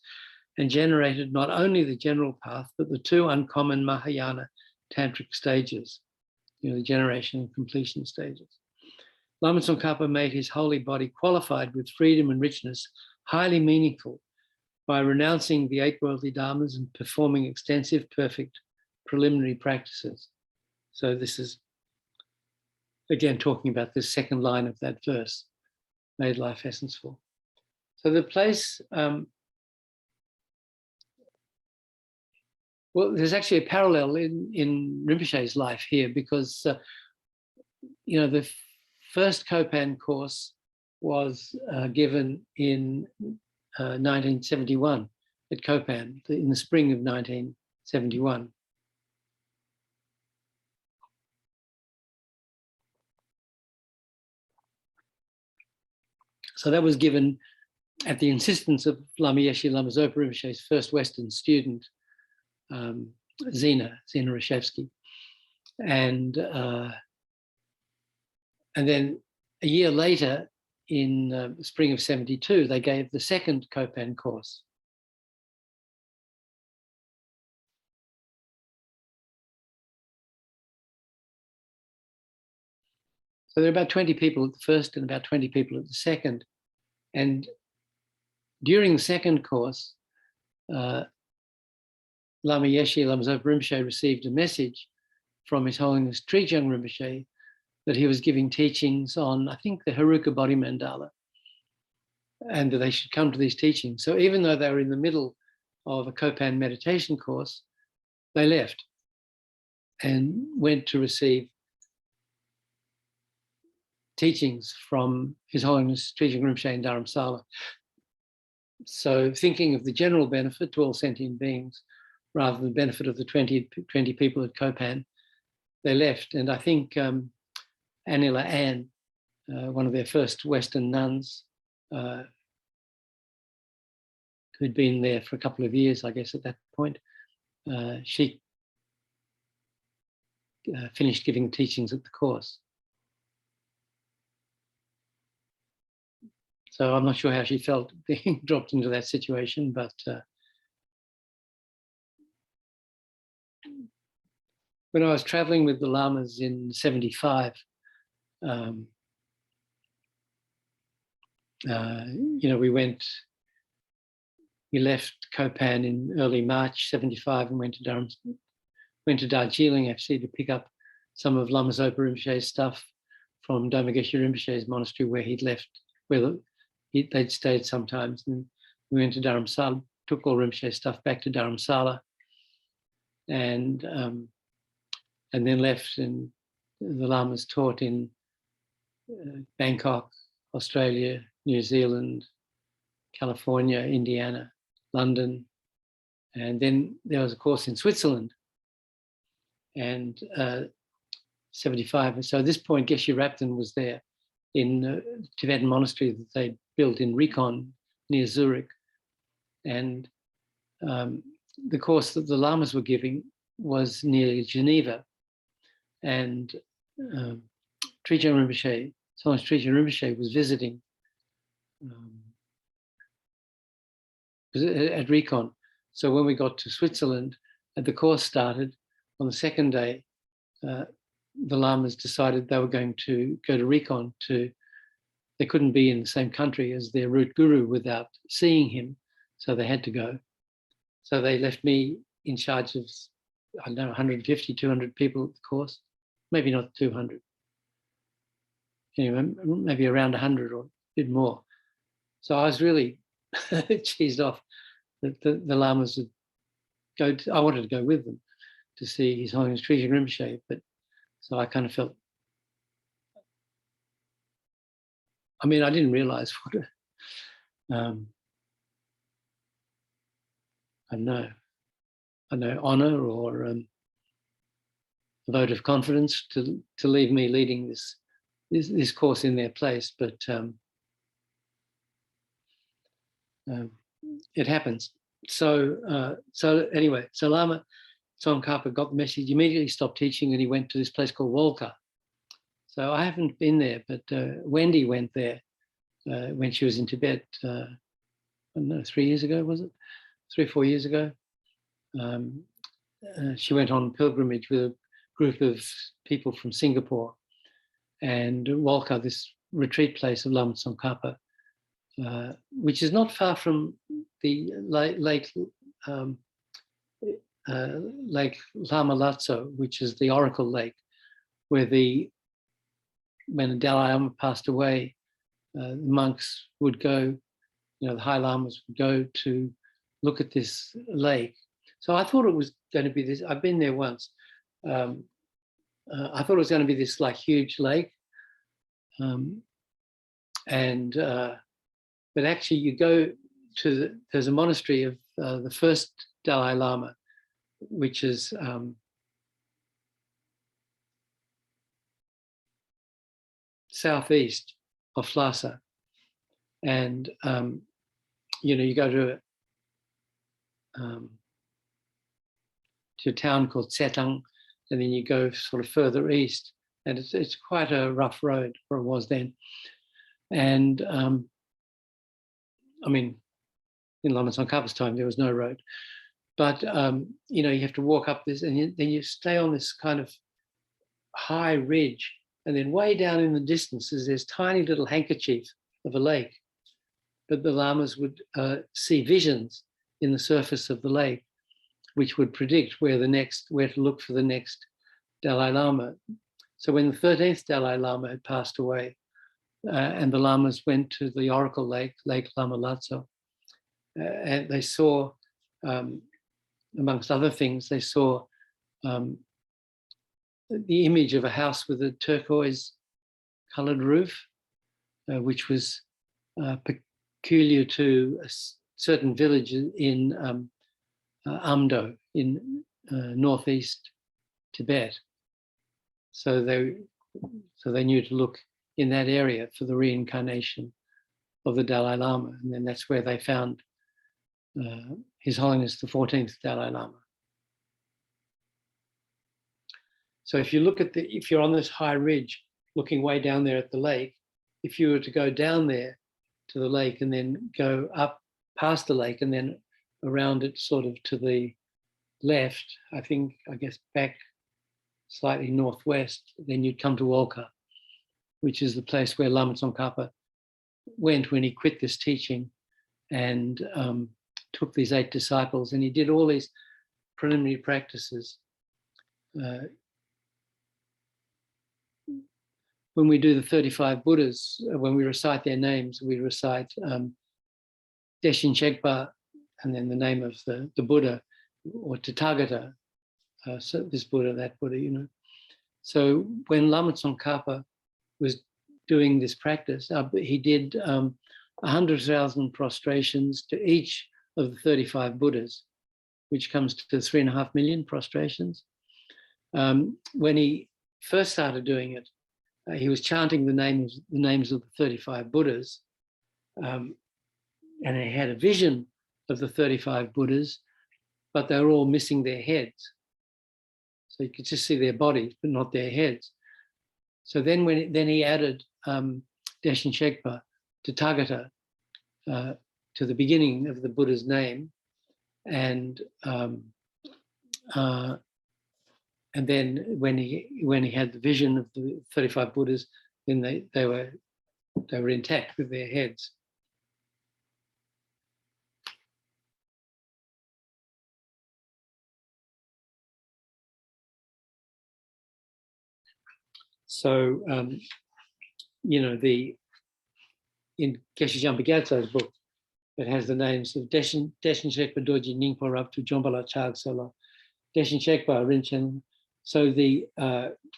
S2: and generated not only the general path, but the 2 uncommon Mahayana tantric stages, the generation and completion stages. Lama Tsongkhapa made his holy body qualified with freedom and richness, highly meaningful, by renouncing the 8 worldly dharmas and performing extensive, perfect preliminary practices. So this is, again, talking about this second line of that verse, made life essenceful. So the place, well, there's actually a parallel in Rinpoche's life here, because, the first Kopan course was given in 1971 at Kopan, in the spring of 1971. So that was given at the insistence of Lama Yeshe Lama Zopa Rinpoche's first Western student, Zina Rashevsky. And then a year later, in the spring of 72, they gave the second Kopan course. So there are about 20 people at the first and about 20 people at the second. And during the second course, Lama Yeshe Lama Zopa Rinpoche received a message from His Holiness Trijang Rinpoche that he was giving teachings on, I think, the Haruka body mandala, and that they should come to these teachings. So even though they were in the middle of a Kopan meditation course, they left and went to receive teachings from His Holiness Trijang Rinpoche in Dharamsala. So thinking of the general benefit to all sentient beings, rather than the benefit of the 20 people at Kopan, they left. And I think Anila Ann, one of their first Western nuns, who'd been there for a couple of years, I guess, at that point, she finished giving teachings at the course. So I'm not sure how she felt being dropped into that situation, but when I was traveling with the Lamas in 75, we left Kopan in early March 75 and went to Darjeeling actually to pick up some of Lama Zopa Rinpoche's stuff from Dharma Geshe Rinpoche's monastery where he'd left, where they'd stayed sometimes. And we went to Dharamsala, took all Rinpoche's stuff back to Dharamsala, and then left. And the Lamas taught in Bangkok, Australia, New Zealand, California, Indiana, London, and then there was a course in Switzerland, and 75. And so at this point, Geshe Rapton was there in a Tibetan monastery that they built in Rikon near Zurich. And the course that the Lamas were giving was near Geneva. And Trijang Rinpoche, Solange Trijang Rinpoche was visiting at Rikon. So when we got to Switzerland and the course started, on the second day, the Lamas decided they were going to go to Rikon they couldn't be in the same country as their root guru without seeing him, so they had to go. So they left me in charge of, I don't know, 150, 200 people at the course, maybe not 200. Anyway, maybe around 100 or a bit more. So I was really cheesed off that the lamas would go. I wanted to go with them to see His Holiness Srijnana Rinpoche, but so I kind of felt. I mean, I didn't realize what I know honor or a vote of confidence to leave me leading this course in their place, but it happens. So anyway, so Lama Tsongkhapa got the message, he immediately stopped teaching, and he went to this place called Wolka. So I haven't been there, but Wendy went there when she was in Tibet. I don't know, 3 years ago, was it? 3 or 4 years ago. She went on pilgrimage with a group of people from Singapore, and Wolka, this retreat place of Lama Tsongkhapa, which is not far from the Lake Lama Latso, which is the Oracle Lake, where when the Dalai Lama passed away, the monks would go, the High Lamas would go to look at this lake. So I thought it was going to be this. I've been there once. I thought it was going to be this like huge lake, but actually you go to there's a monastery of the first Dalai Lama, which is southeast of Lhasa, and you go to a town called Setang, and then you go sort of further east, and it's quite a rough road, or it was then. And I mean, in Lama Tsongkhapa's time there was no road, but you have to walk up this, and then you stay on this kind of high ridge, and then way down in the distance is this tiny little handkerchief of a lake. But the lamas would see visions in the surface of the lake, which would predict where to look for the next Dalai Lama. So when the 13th Dalai Lama had passed away, and the lamas went to the Oracle Lake, Lake Lama Latso, and they saw, amongst other things, they saw the image of a house with a turquoise-colored roof, which was peculiar to a certain village in Amdo in northeast Tibet. So they knew to look in that area for the reincarnation of the Dalai Lama, and then that's where they found His Holiness the 14th Dalai Lama. So if you look if you're on this high ridge looking way down there at the lake, if you were to go down there to the lake and then go up past the lake and then around it sort of to the left, I guess back slightly northwest, then you'd come to Wolka, which is the place where Lama Tsongkhapa went when he quit this teaching and took these 8 disciples, and he did all these preliminary practices. When we do the 35 Buddhas, when we recite their names, we recite Deshin Chegpa and then the name of the Buddha, or Tathagata, so this Buddha, that Buddha, So when Lama Tsongkhapa was doing this practice, he did 100,000 prostrations to each of the 35 Buddhas, which comes to 3.5 million prostrations. When he first started doing it, he was chanting the names of the 35 Buddhas, and he had a vision of the 35 Buddhas, but they were all missing their heads. So you could just see their bodies, but not their heads. So then he added Deshin Chegpa, Tathagata, to the beginning of the Buddha's name, and then when he had the vision of the 35 Buddhas, then they were intact with their heads. So in Geshe Gyaltse's book, that has the names of Deshin Shekpa Dorji Ningpo Rabtu Jombala Chag Solo, Deshin Shekpa Rinchen. So the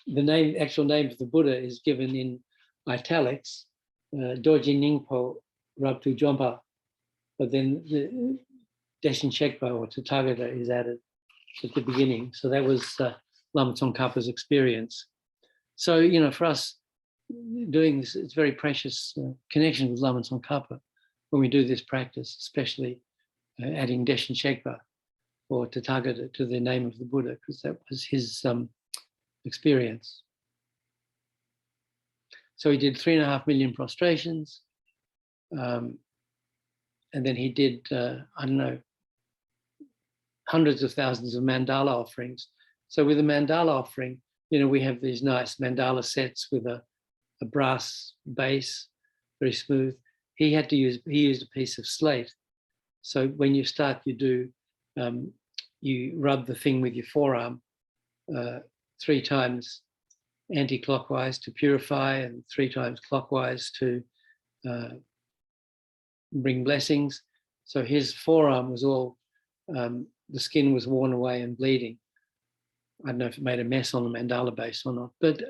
S2: name, actual name of the Buddha is given in italics, Dorji Ningpo Rabtu Jompa, but then the Deshin Shekpa or Tathagata is added at the beginning. So that was Lama Tsongkhapa's experience. So, you know, for us doing this, it's very precious connection with Lama Tsongkhapa when we do this practice, especially adding Deshin Shekpa or Tathagata to the name of the Buddha, because that was his experience. So he did 3.5 million prostrations. And then he did, I don't know, hundreds of thousands of mandala offerings. So with a mandala offering, you know, we have these nice mandala sets with a brass base, very smooth. He used a piece of slate. So when you start, you rub the thing with your forearm 3 times anti-clockwise to purify and 3 times clockwise to bring blessings. So his forearm was all, the skin was worn away and bleeding. I don't know if it made a mess on the mandala base or not, but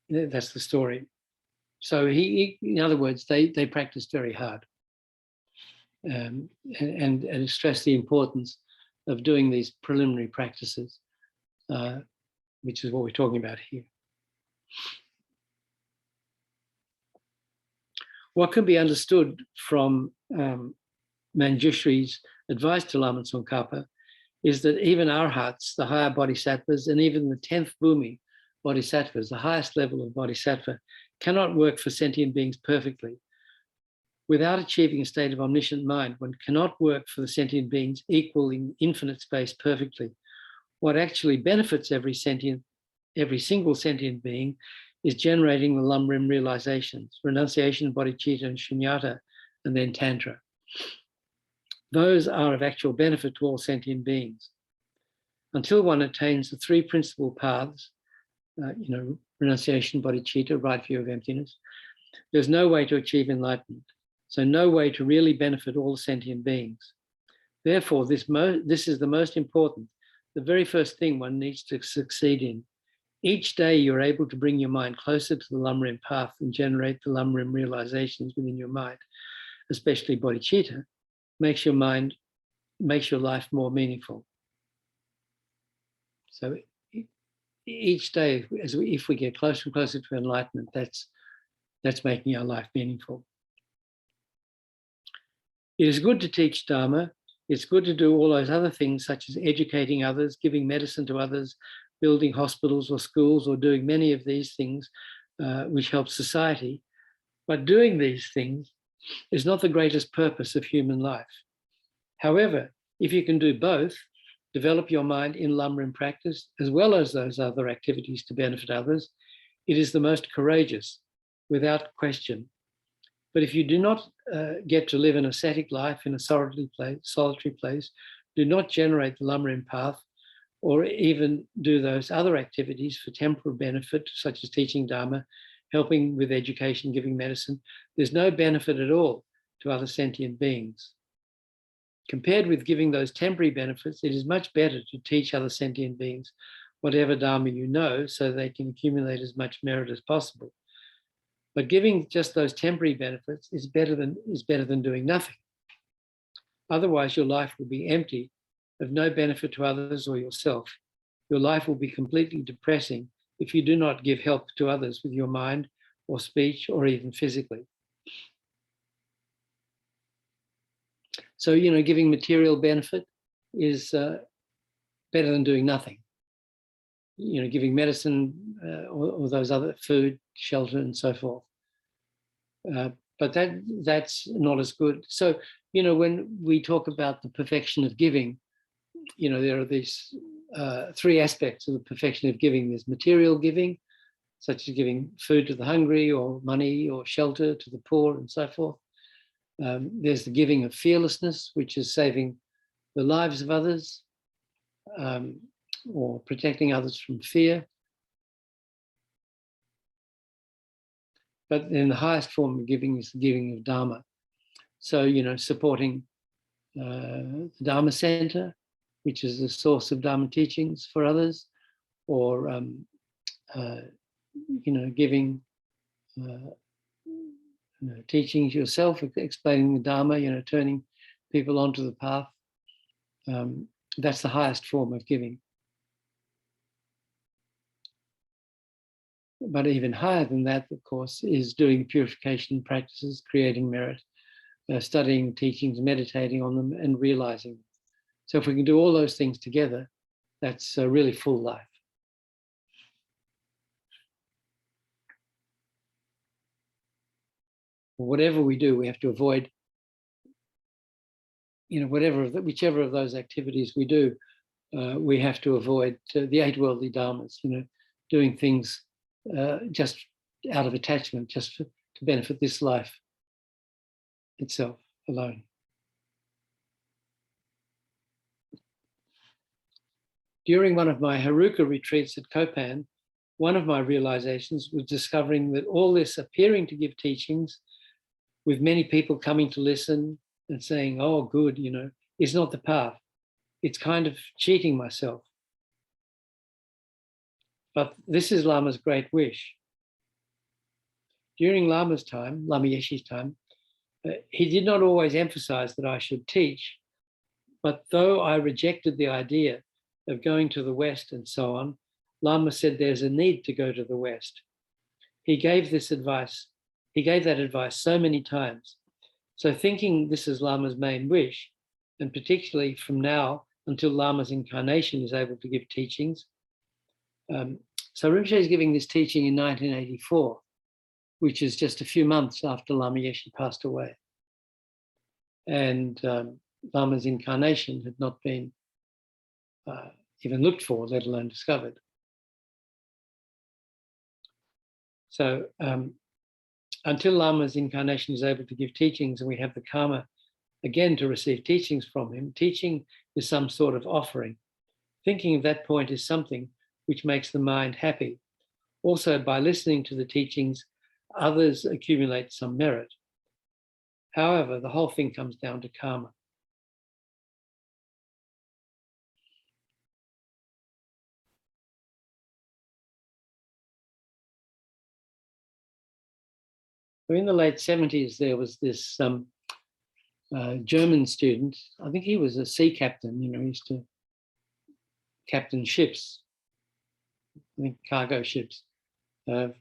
S2: that's the story. So he, in other words, they practiced very hard and stressed the importance of doing these preliminary practices, which is what we're talking about here. What can be understood from Manjushri's advice to Lama Tsongkhapa is that even arhats, the higher bodhisattvas, and even the 10th bhumi bodhisattvas, the highest level of bodhisattva, cannot work for sentient beings perfectly. Without achieving a state of omniscient mind, one cannot work for the sentient beings equal in infinite space perfectly. What actually benefits every single sentient being is generating the lamrim realizations, renunciation, bodhicitta, and shunyata, and then tantra. Those are of actual benefit to all sentient beings. Until one attains the 3 principal paths, you know, renunciation, bodhicitta, right view of emptiness, there's no way to achieve enlightenment. So no way to really benefit all sentient beings. Therefore, this is the most important, the very first thing one needs to succeed in. Each day you're able to bring your mind closer to the lamrim path and generate the lamrim realizations within your mind, especially bodhicitta, makes your life more meaningful. So each day, if we get closer and closer to enlightenment, that's making our life meaningful. It is good to teach Dharma. It's good to do all those other things, such as educating others, giving medicine to others, building hospitals or schools, or doing many of these things which help society. But doing these things is not the greatest purpose of human life. However, if you can do both, develop your mind in lamrim practice, as well as those other activities to benefit others, it is the most courageous, without question. But if you do not get to live an ascetic life in a solitary place, do not generate the lamrim path, or even do those other activities for temporal benefit, such as teaching Dharma, helping with education, giving medicine, there's no benefit at all to other sentient beings. Compared with giving those temporary benefits, it is much better to teach other sentient beings whatever Dharma you know, so they can accumulate as much merit as possible. But giving just those temporary benefits is better than doing nothing. Otherwise, your life will be empty, of no benefit to others or yourself. Your life will be completely depressing if you do not give help to others with your mind or speech or even physically. So, you know, giving material benefit is better than doing nothing. You know, giving medicine or those other food, shelter, and so forth. But that's not as good. So, you know, when we talk about the perfection of giving, you know, there are these 3 aspects of the perfection of giving. There's material giving, such as giving food to the hungry, or money or shelter to the poor, and so forth. There's the giving of fearlessness, which is saving the lives of others or protecting others from fear. But then the highest form of giving is the giving of Dharma, So, you know, supporting the Dharma Center, which is the source of Dharma teachings for others, or, you know, giving teachings yourself, explaining the Dharma, you know, turning people onto the path. That's the highest form of giving. But even higher than that, of course, is doing purification practices, creating merit, studying teachings, meditating on them, and realizing them. So if we can do all those things together, that's a really full life. Whatever we do, we have to avoid, you know, whichever of those activities we do, we have to avoid the 8 worldly dharmas, you know, doing things just out of attachment, just to benefit this life itself alone. During one of my Haruka retreats at Kopan, one of my realizations was discovering that all this appearing to give teachings, with many people coming to listen and saying, oh, good, you know, is not the path. It's kind of cheating myself. But this is Lama's great wish. During Lama's time, Lama Yeshe's time, he did not always emphasize that I should teach, but though I rejected the idea of going to the West and so on, Lama said there's a need to go to the West. He gave that advice so many times. So thinking this is Lama's main wish, and particularly from now until Lama's incarnation is able to give teachings. So Rinpoche is giving this teaching in 1984, which is just a few months after Lama Yeshe passed away. And Lama's incarnation had not been even looked for, let alone discovered. So until Lama's incarnation is able to give teachings and we have the karma again to receive teachings from him, teaching is some sort of offering. Thinking of that point is something which makes the mind happy. Also, by listening to the teachings, others accumulate some merit. However, the whole thing comes down to karma. In the late 70s, there was this German student. I think he was a sea captain, you know, he used to captain ships, I think cargo ships,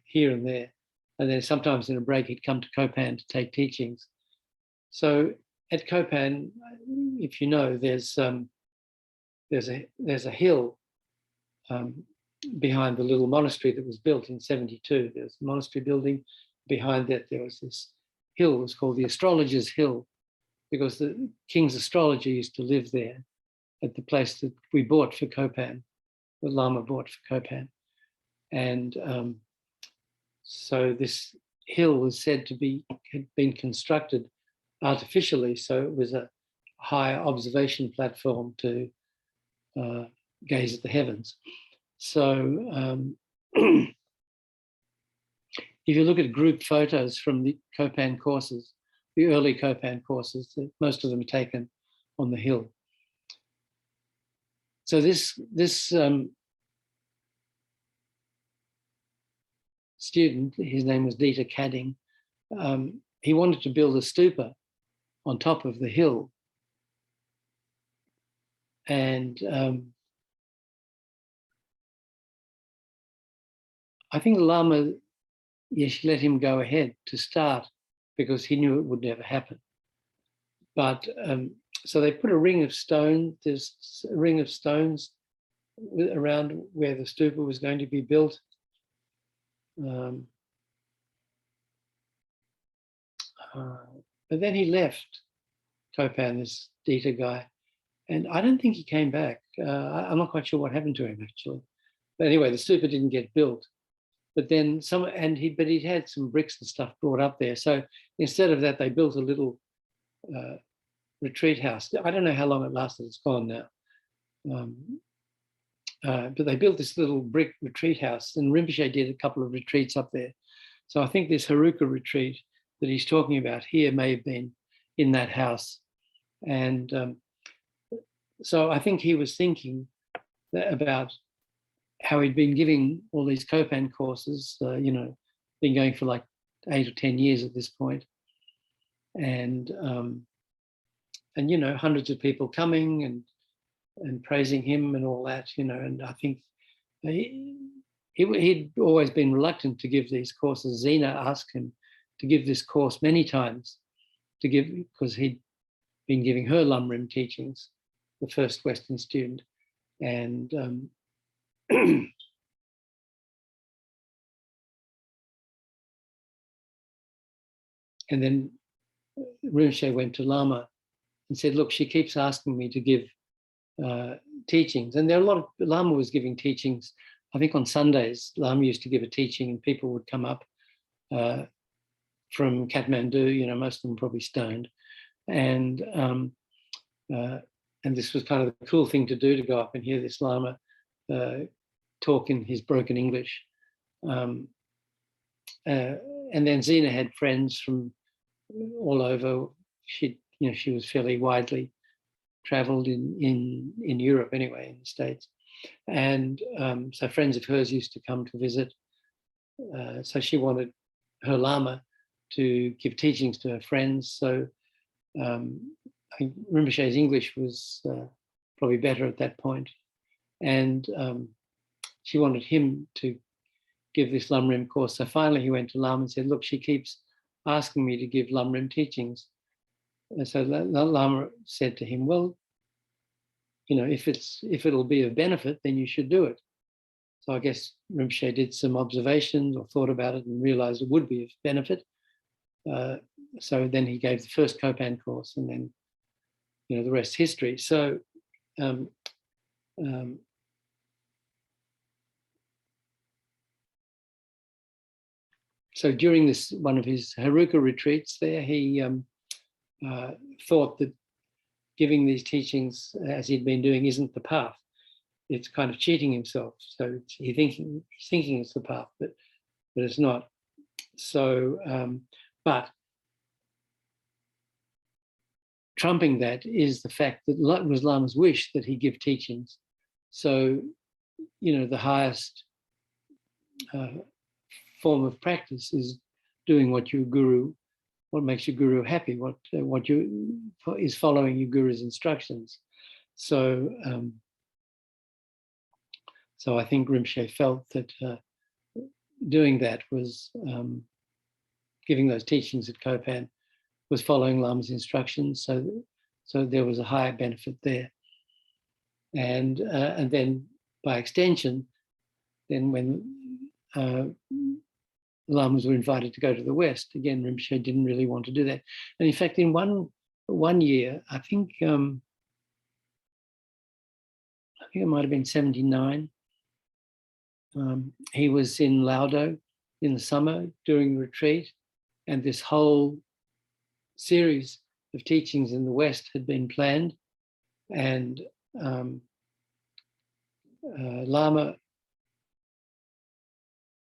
S2: here and there. And then sometimes in a break, he'd come to Kopan to take teachings. So at Kopan, if you know, there's a hill behind the little monastery that was built in 72. There's a monastery building. Behind that, there was this hill. It was called the Astrologers Hill, because the king's astrologer used to live there at the place that we bought for Kopan, the Lama bought for Kopan. And so this hill was said to had been constructed artificially, so it was a high observation platform to gaze at the heavens. So if you look at group photos from the Kopan courses, the early Kopan courses, most of them are taken on the hill. So this student, his name was Dieter Kadding, he wanted to build a stupa on top of the hill. And I think the Lama, yes, let him go ahead to start because he knew it would never happen. But so they put a ring of stone, there's a ring of stones around where the stupa was going to be built. But then he left Kopan, this Dieter guy, and I don't think he came back. I'm not quite sure what happened to him actually. But anyway, the stupa didn't get built. But then he'd had some bricks and stuff brought up there. So instead of that, they built a little retreat house. I don't know how long it lasted. It's gone now. But they built this little brick retreat house, and Rinpoche did a couple of retreats up there. So I think this Haruka retreat that he's talking about here may have been in that house. And so I think he was thinking about how he'd been giving all these Kopan courses, been going for like 8 or 10 years at this point. And hundreds of people coming and praising him and all that, and I think he'd always been reluctant to give these courses. Zena asked him to give this course many times, because he'd been giving her lamrim teachings, the first Western student. And and then Rinpoche went to Lama and said, look, she keeps asking me to give teachings. And there are a lot of, Lama was giving teachings, I think on Sundays. Lama used to give a teaching and people would come up from Kathmandu, most of them probably stoned. And this was kind of the cool thing to do, to go up and hear this Lama talk in his broken English. And then Zena had friends from all over. She was fairly widely traveled in Europe anyway, in the States. And so friends of hers used to come to visit. So she wanted her Lama to give teachings to her friends. So I think Rinpoche's English was probably better at that point. And she wanted him to give this lamrim course. So finally he went to Lama and said, look, she keeps asking me to give lamrim teachings. And so Lama said to him, well, if it'll be of benefit, then you should do it. So I guess Rinpoche did some observations or thought about it and realized it would be of benefit. So then he gave the first Kopan course, and then, the rest history. So so during this, one of his Haruka retreats there, he thought that giving these teachings as he'd been doing isn't the path. It's kind of cheating himself. So he's thinking it's the path, but it's not. So, but trumping that is the fact that it was Lama's wish that he give teachings. So, the highest form of practice is doing what makes your guru happy, what is following your guru's instructions. So, so I think Rinpoche felt that doing that was, giving those teachings at Kopan, was following Lama's instructions. So there was a higher benefit there. And then by extension, then when Lamas were invited to go to the West, again, Rinpoche didn't really want to do that. And in fact, in one year, I think it might have been 79, he was in Laudo in the summer during the retreat, and this whole series of teachings in the West had been planned. And Lama,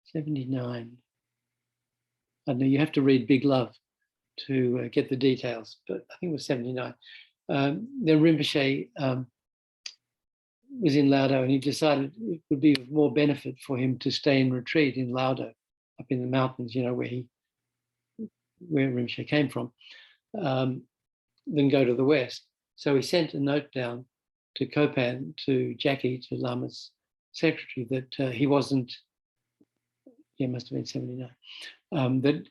S2: 79, I don't know, you have to read Big Love to get the details, but I think it was 79. Then Rinpoche was in Laudo, and he decided it would be of more benefit for him to stay in retreat in Laudo, up in the mountains, where Rinpoche came from, than go to the West. So he sent a note down to Kopan, to Jackie, to Lama's secretary, that he wasn't, it must have been 79, that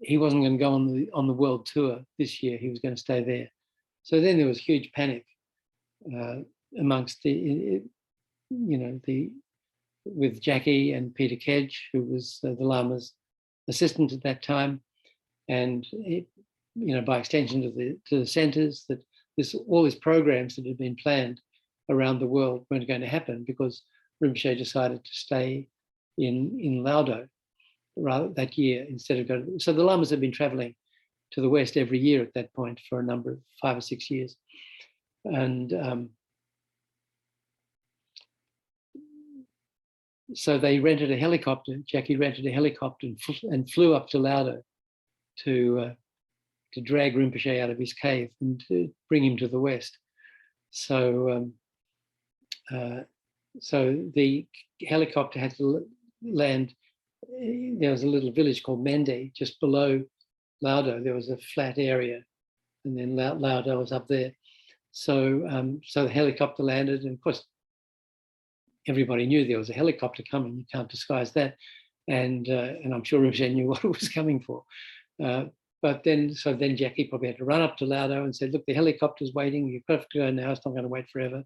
S2: he wasn't going to go on the world tour this year. He was going to stay there. So then there was huge panic amongst with Jackie and Peter Kedge, who was the Lama's assistant at that time, and by extension to the centres, that all these programs that had been planned around the world weren't going to happen because Rinpoche decided to stay in Laudo rather that year instead of going. So the Lamas had been travelling to the West every year at that point for a number of 5 or 6 years, and so they rented a helicopter. Jackie rented a helicopter and flew up to Laudo to to drag Rinpoche out of his cave and to bring him to the West. So, so the helicopter had to land. There was a little village called Mende just below Laudo. There was a flat area, and then Laudo was up there. So, so the helicopter landed, and of course, everybody knew there was a helicopter coming. You can't disguise that, and I'm sure Rinpoche knew what it was coming for. But then, so then Jackie probably had to run up to Laudo and said, "Look, the helicopter's waiting. You've got to go now. It's not going to wait forever."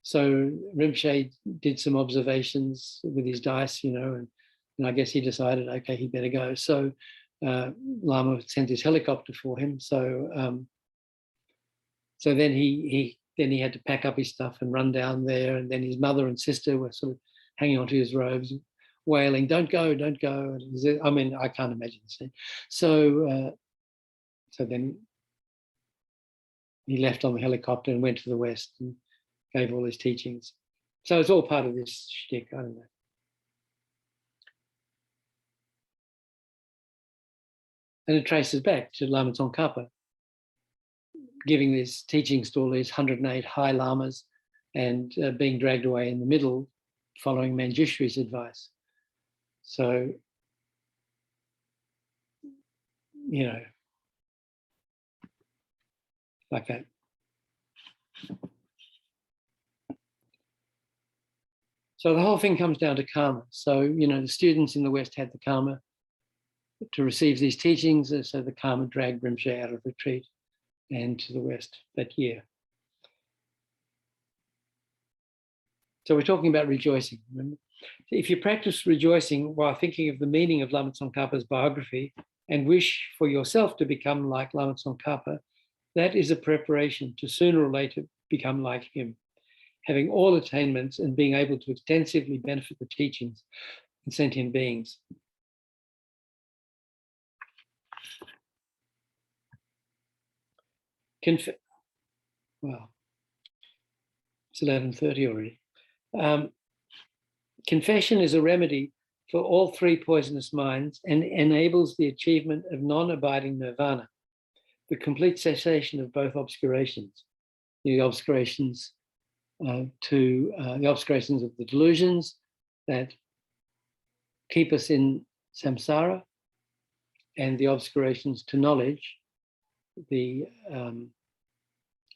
S2: So Rinpoche did some observations with his dice, you know, and I guess he decided, okay, he better go. So Lama sent his helicopter for him. So so then he had to pack up his stuff and run down there. And then his mother and sister were sort of hanging onto his robes, wailing, "Don't go, don't go." I mean, I can't imagine the scene. So so then he left on the helicopter and went to the West and gave all his teachings. So it's all part of this shtick, I don't know. And it traces back to Lama Tsongkhapa, giving these teachings to all these 108 high lamas and being dragged away in the middle, following Manjushri's advice. So, you know, like that. So the whole thing comes down to karma. So, you know, the students in the West had the karma to receive these teachings, so the karma dragged Rinpoche out of retreat and to the West that year. So we're talking about rejoicing, remember? If you practice rejoicing while thinking of the meaning of Lama Tsongkhapa's biography and wish for yourself to become like Lama Tsongkhapa, that is a preparation to sooner or later become like him, having all attainments and being able to extensively benefit the teachings and sentient beings. Well, it's 11:30 already. Confession is a remedy for all three poisonous minds and enables the achievement of non-abiding nirvana, the complete cessation of both obscurations, the obscurations the obscurations of the delusions that keep us in samsara, and the obscurations to knowledge, the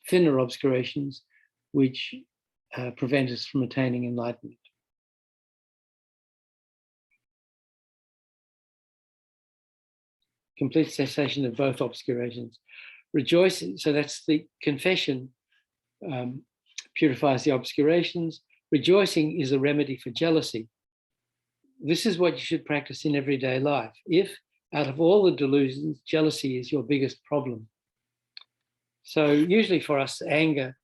S2: thinner obscurations which prevent us from attaining enlightenment. Complete cessation of both obscurations. Rejoicing, so that's the confession, purifies the obscurations. Rejoicing is a remedy for jealousy. This is what you should practice in everyday life. If out of all the delusions, jealousy is your biggest problem. So usually for us, anger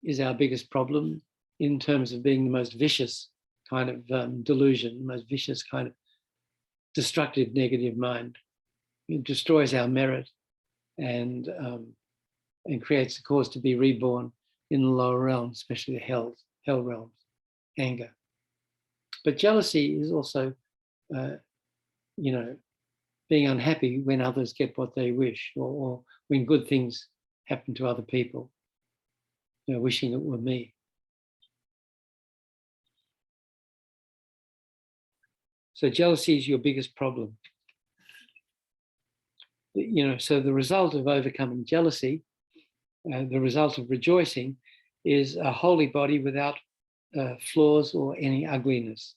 S2: is our biggest problem in terms of being the most vicious kind of delusion, the most vicious kind of destructive negative mind. It destroys our merit and creates a cause to be reborn in the lower realms, especially the hell realms, anger. But jealousy is also, you know, being unhappy when others get what they wish, or when good things happen to other people, you know, wishing it were me. So jealousy is your biggest problem. You know, so the result of overcoming jealousy, the result of rejoicing, is a holy body without flaws or any ugliness.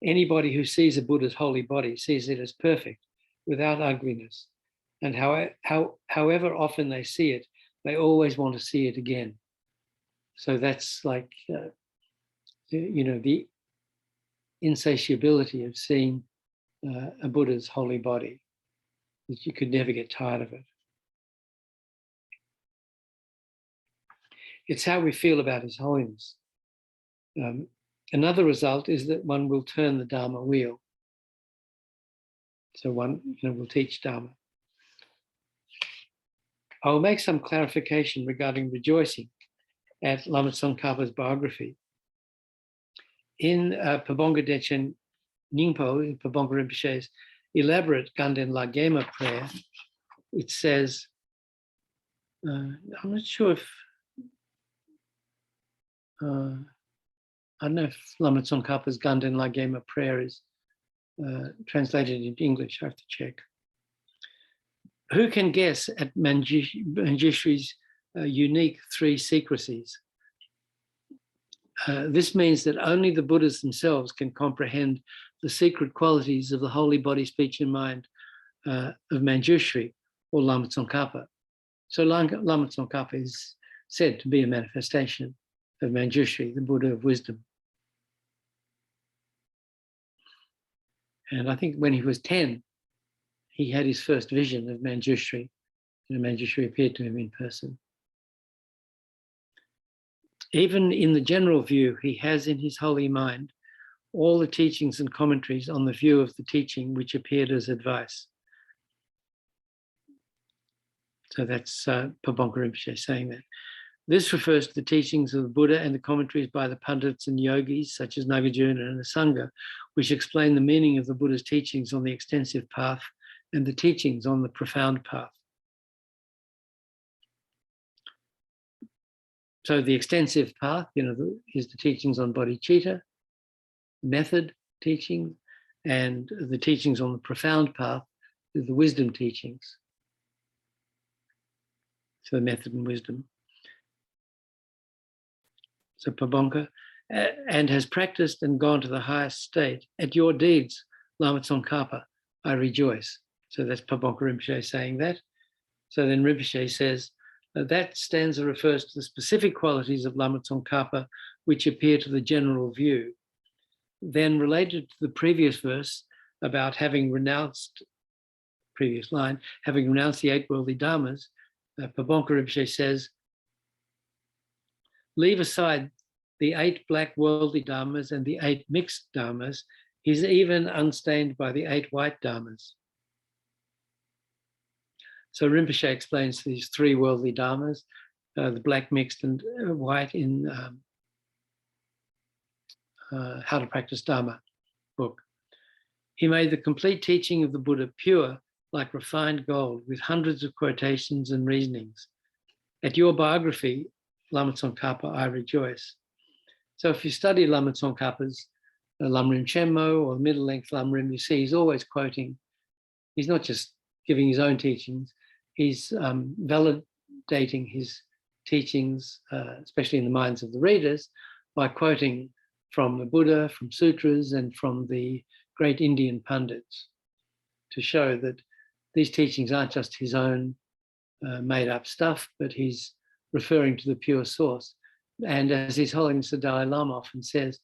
S2: Anybody who sees a Buddha's holy body sees it as perfect, without ugliness. And however often they see it, they always want to see it again. So that's like, you know, the insatiability of seeing a Buddha's holy body, that you could never get tired of it. It's how we feel about His Holiness. Another result is that one will turn the Dharma wheel. So one, you know, will teach Dharma. I will make some clarification regarding rejoicing at Lama Tsongkhapa's biography. In Pabonga Dechen Ningpo, in Pabonga Rinpoche's elaborate Ganden Lagema prayer, it says, I'm not sure if, I don't know if Lama Tsongkhapa's Ganden Lagema prayer is translated into English. I have to check. Who can guess at Manjushri's unique three secrecies? This means that only the Buddhas themselves can comprehend the secret qualities of the holy body, speech, and mind of Manjushri, or Lama Tsongkhapa. So Lama Tsongkhapa is said to be a manifestation of Manjushri, the Buddha of wisdom. And I think when he was 10, he had his first vision of Manjushri, and Manjushri appeared to him in person. Even in the general view, he has in his holy mind all the teachings and commentaries on the view of the teaching which appeared as advice. So that's Pabonka Rinpoche saying that. This refers to the teachings of the Buddha and the commentaries by the pandits and yogis, such as Nagarjuna and the Sangha, which explain the meaning of the Buddha's teachings on the extensive path and the teachings on the profound path. So the extensive path, is the teachings on bodhicitta, method teaching, and the teachings on the profound path is the wisdom teachings. So method and wisdom. So Pabonka, and has practiced and gone to the highest state. At your deeds, Lama Tsongkhapa, I rejoice. So that's Pabonka Rinpoche saying that. So then Rinpoche says, that stanza refers to the specific qualities of Lama Tsongkhapa which appear to the general view. Then related to the previous verse about having renounced, previous line, having renounced the 8 worldly dharmas, Pabonka Rinpoche says, leave aside the 8 black worldly dharmas and the 8 mixed dharmas. He's even unstained by the 8 white dharmas. So Rinpoche explains these 3 worldly dharmas, the black, mixed, and white in How to Practice Dharma book. He made the complete teaching of the Buddha pure, like refined gold, with hundreds of quotations and reasonings. At your biography, Lama Tsongkhapa, I rejoice. So if you study Lama Tsongkhapa's Lamrim Chenmo or middle-length Lamrim, you see he's always quoting. He's not just giving his own teachings, he's validating his teachings, especially in the minds of the readers, by quoting from the Buddha, from sutras, and from the great Indian pandits, to show that these teachings aren't just his own made-up stuff, but he's referring to the pure source. And as His Holiness the Dalai Lama often says,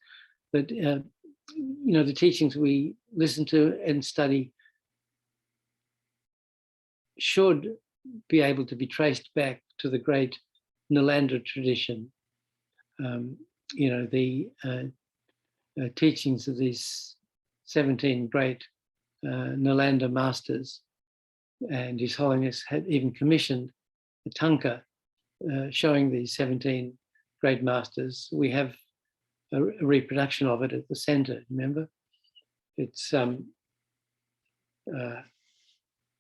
S2: that the teachings we listen to and study should be able to be traced back to the great Nalanda tradition. The teachings of these 17 great Nalanda masters, and His Holiness had even commissioned a tanka showing these 17 great masters. We have a reproduction of it at the center, remember? It's, when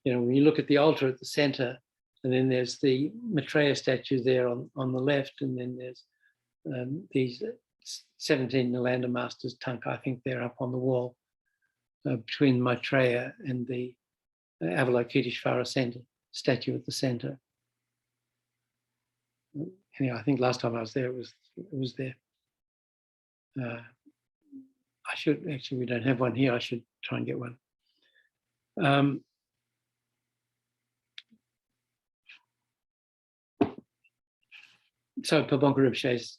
S2: you look at the altar at the center, and then there's the Maitreya statue there on the left, and then there's these 17 Nalanda masters tanka. I think they're up on the wall between Maitreya and the Avalokiteshvara center, statue at the center. Anyway, I think last time I was there, it was there. I should, actually, we don't have one here. I should try and get one. So Pabonka Rinpoche is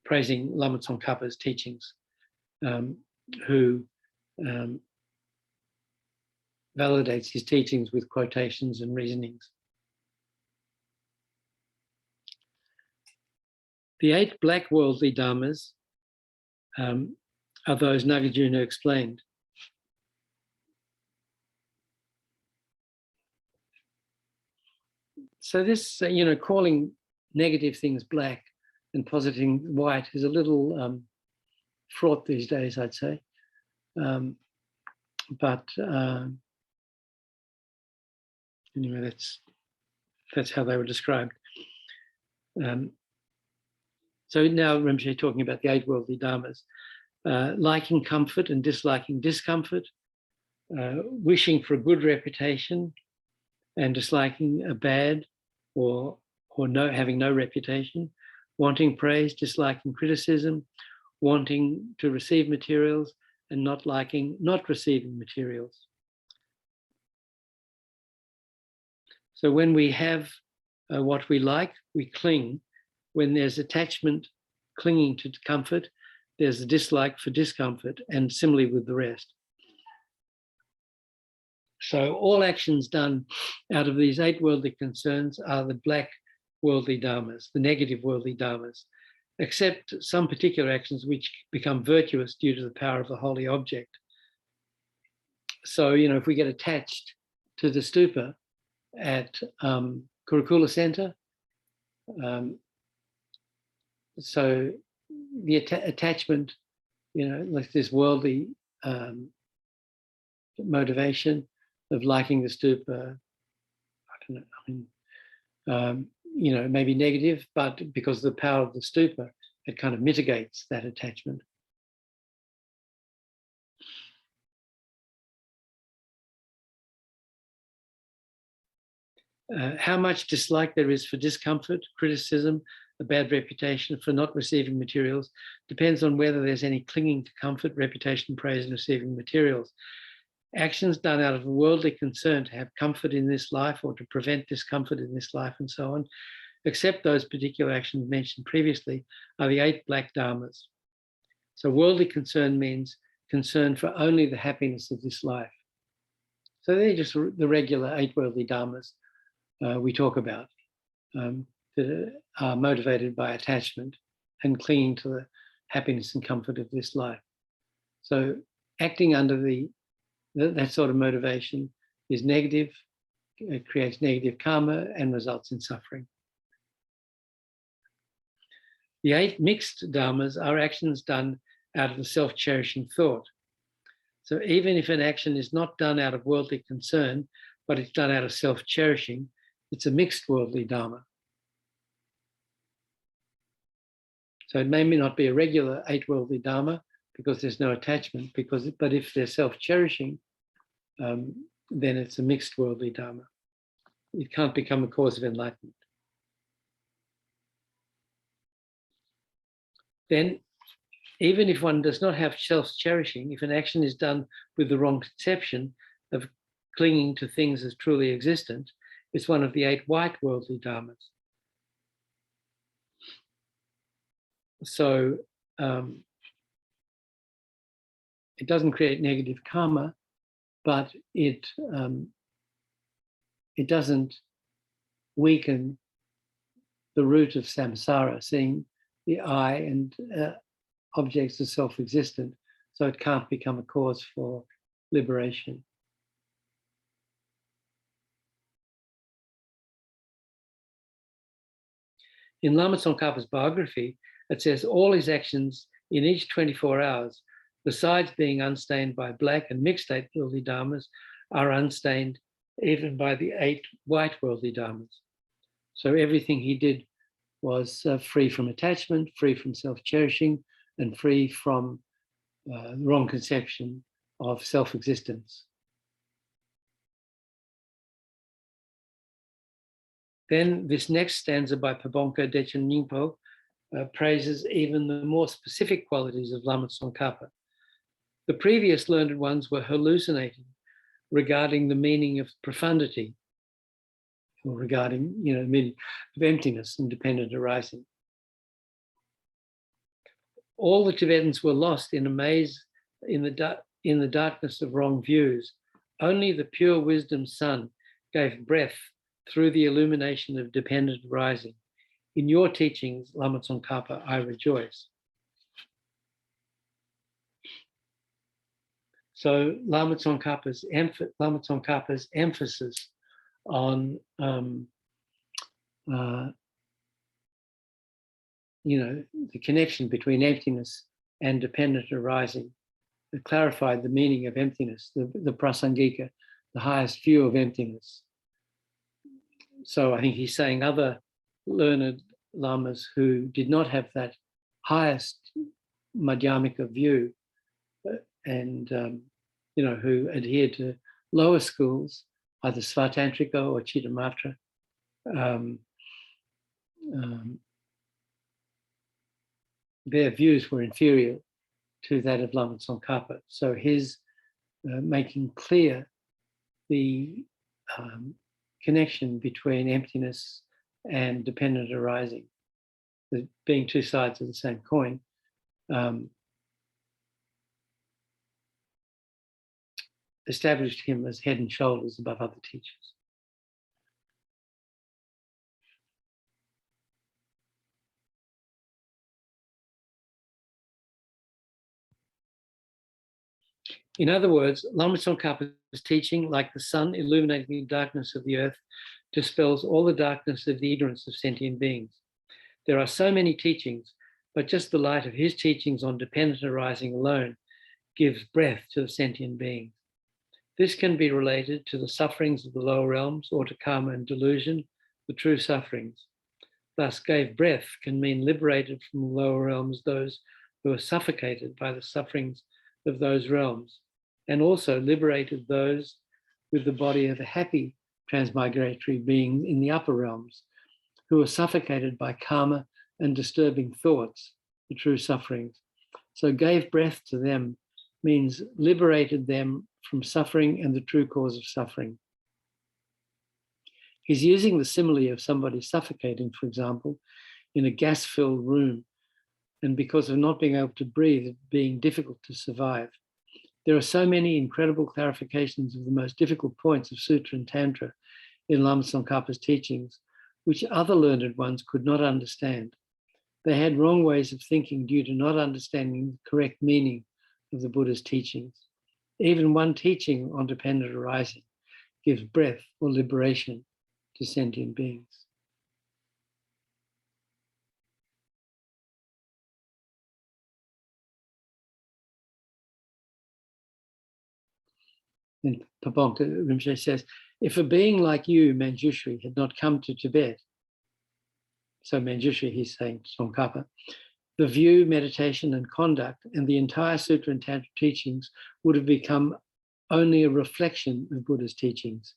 S2: praising Lama Tsongkhapa's teachings, who validates his teachings with quotations and reasonings. The 8 black worldly dharmas are those Nagarjuna explained. So this, calling negative things black and positive white is a little fraught these days, I'd say. Anyway, that's That's how they were described. So now Rinpoche talking about the 8 worldly dharmas. Liking comfort and disliking discomfort, wishing for a good reputation and disliking a bad or having no reputation, wanting praise, disliking criticism, wanting to receive materials and not liking not receiving materials. So when we have what we like, we cling. When there's attachment, clinging to comfort, there's a dislike for discomfort, and similarly with the rest. So all actions done out of these 8 worldly concerns are the black worldly dharmas, the negative worldly dharmas, except some particular actions which become virtuous due to the power of the holy object. So, if we get attached to the stupa at Kurukulla Center, so the attachment, like this worldly motivation of liking the stupa, maybe negative, but because of the power of the stupa, it kind of mitigates that attachment. How much dislike there is for discomfort, criticism, a bad reputation, for not receiving materials depends on whether there's any clinging to comfort, reputation, praise, and receiving materials. Actions done out of a worldly concern to have comfort in this life or to prevent discomfort in this life and so on, except those particular actions mentioned previously, are the 8 black dharmas. So worldly concern means concern for only the happiness of this life. So they're just the regular 8 worldly dharmas we talk about that are motivated by attachment and clinging to the happiness and comfort of this life. So acting under that sort of motivation is negative, it creates negative karma and results in suffering. The 8 mixed dharmas are actions done out of the self-cherishing thought. So even if an action is not done out of worldly concern, but it's done out of self-cherishing, it's a mixed worldly dharma. So it may not be a regular 8 worldly dharma because there's no attachment, but if they're self-cherishing, then it's a mixed worldly dharma. It can't become a cause of enlightenment. Then, even if one does not have self-cherishing, if an action is done with the wrong conception of clinging to things as truly existent, it's one of the 8 white worldly dharmas. So it doesn't create negative karma, but it doesn't weaken the root of samsara, seeing the I and objects as self-existent, so it can't become a cause for liberation. In Lama Tsongkhapa's biography, it says all his actions in each 24 hours, besides being unstained by black and mixed 8 worldly dharmas, are unstained even by the 8 white worldly dharmas. So everything he did was free from attachment, free from self-cherishing, and free from the wrong conception of self-existence. Then this next stanza by Pabonka Dechen Nyingpo praises even the more specific qualities of Lama Tsongkhapa. The previous learned ones were hallucinating regarding the meaning of profundity, or regarding, the meaning of emptiness and dependent arising. All the Tibetans were lost in a maze in the darkness of wrong views. Only the pure wisdom sun gave breath through the illumination of dependent arising. In your teachings, Lama Tsongkhapa, I rejoice. So Lama Tsongkhapa's emphasis on the connection between emptiness and dependent arising, it clarified the meaning of emptiness, the prasangika, the highest view of emptiness. So I think he's saying other learned lamas who did not have that highest Madhyamika view and who adhered to lower schools, either Svatantrika or Chittamatra, their views were inferior to that of Lama Tsongkhapa. So his making clear the connection between emptiness and dependent arising, being two sides of the same coin, established him as head and shoulders above other teachers. In other words, Lama Tsongkhapa's teaching, like the sun illuminating the darkness of the earth, dispels all the darkness of the ignorance of sentient beings. There are so many teachings, but just the light of his teachings on dependent arising alone gives breath to the sentient beings. This can be related to the sufferings of the lower realms or to karma and delusion, the true sufferings. Thus, gave breath can mean liberated from the lower realms those who are suffocated by the sufferings of those realms, and also liberated those with the body of a happy transmigratory being in the upper realms, who are suffocated by karma and disturbing thoughts, the true sufferings. So gave breath to them means liberated them from suffering and the true cause of suffering. He's using the simile of somebody suffocating, for example, in a gas-filled room, and because of not being able to breathe, being difficult to survive. There are so many incredible clarifications of the most difficult points of Sutra and Tantra in Lama Tsongkhapa's teachings, which other learned ones could not understand. They had wrong ways of thinking due to not understanding the correct meaning of the Buddha's teachings. Even one teaching on dependent arising gives breath or liberation to sentient beings. And Pabongta Rinpoche says, if a being like you, Manjushri, had not come to Tibet, so Manjushri, he's saying Tsongkhapa, the view, meditation, and conduct, and the entire Sutra and Tantra teachings would have become only a reflection of Buddha's teachings.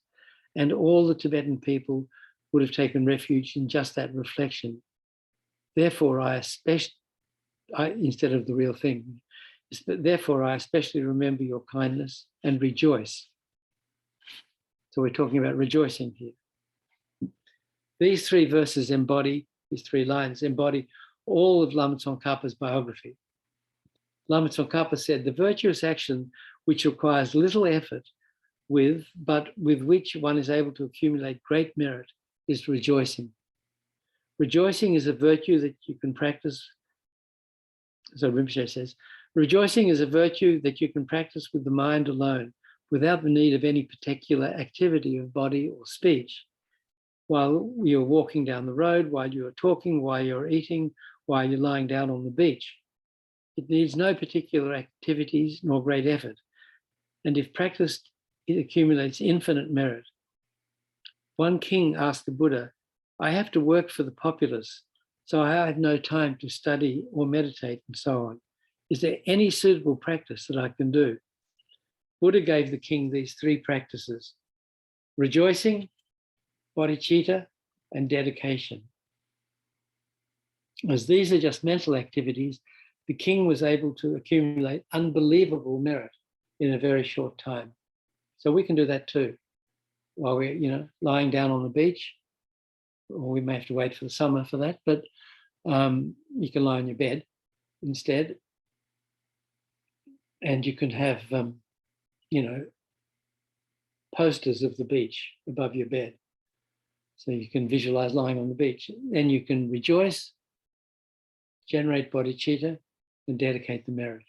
S2: And all the Tibetan people would have taken refuge in just that reflection. Therefore, instead of the real thing, therefore I especially remember your kindness and rejoice. So we're talking about rejoicing here. These three verses these three lines embody all of Lama Tsongkhapa's biography. Lama Tsongkhapa said, the virtuous action which requires little effort but with which one is able to accumulate great merit is rejoicing. Rejoicing is a virtue that you can practice. So Rinpoche says, rejoicing is a virtue that you can practice with the mind alone, without the need of any particular activity of body or speech. While you're walking down the road, while you're talking, while you're eating, while you're lying down on the beach. It needs no particular activities nor great effort. And if practiced, it accumulates infinite merit. One king asked the Buddha, I have to work for the populace, so I have no time to study or meditate and so on. Is there any suitable practice that I can do? Buddha gave the king these three practices: rejoicing, bodhicitta, and dedication. As these are just mental activities, the king was able to accumulate unbelievable merit in a very short time. So we can do that too, while we're lying down on the beach, or we may have to wait for the summer for that, but you can lie on your bed instead, and you can have posters of the beach above your bed, so you can visualize lying on the beach. Then you can rejoice, generate bodhicitta, and dedicate the merit.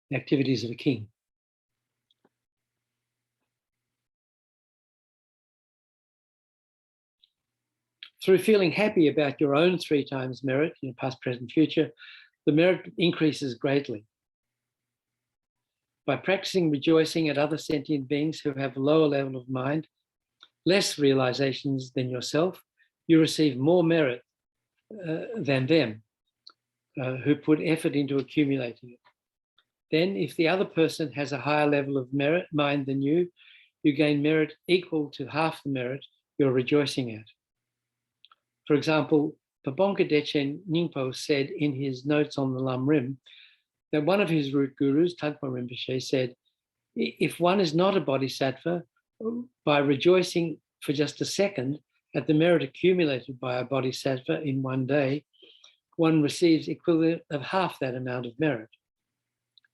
S2: The activities of a king. Through feeling happy about your own 3 times merit, past, present, future, the merit increases greatly. By practicing rejoicing at other sentient beings who have a lower level of mind, less realizations than yourself, you receive more merit than them, who put effort into accumulating it. Then, if the other person has a higher level of merit mind than you, you gain merit equal to half the merit you're rejoicing at. For example, Pabonka Dechen Nyingpo said in his notes on the lamrim that one of his root gurus, Tagpa Rinpoche, said, if one is not a bodhisattva, by rejoicing for just a second at the merit accumulated by a bodhisattva in one day, one receives equivalent of half that amount of merit.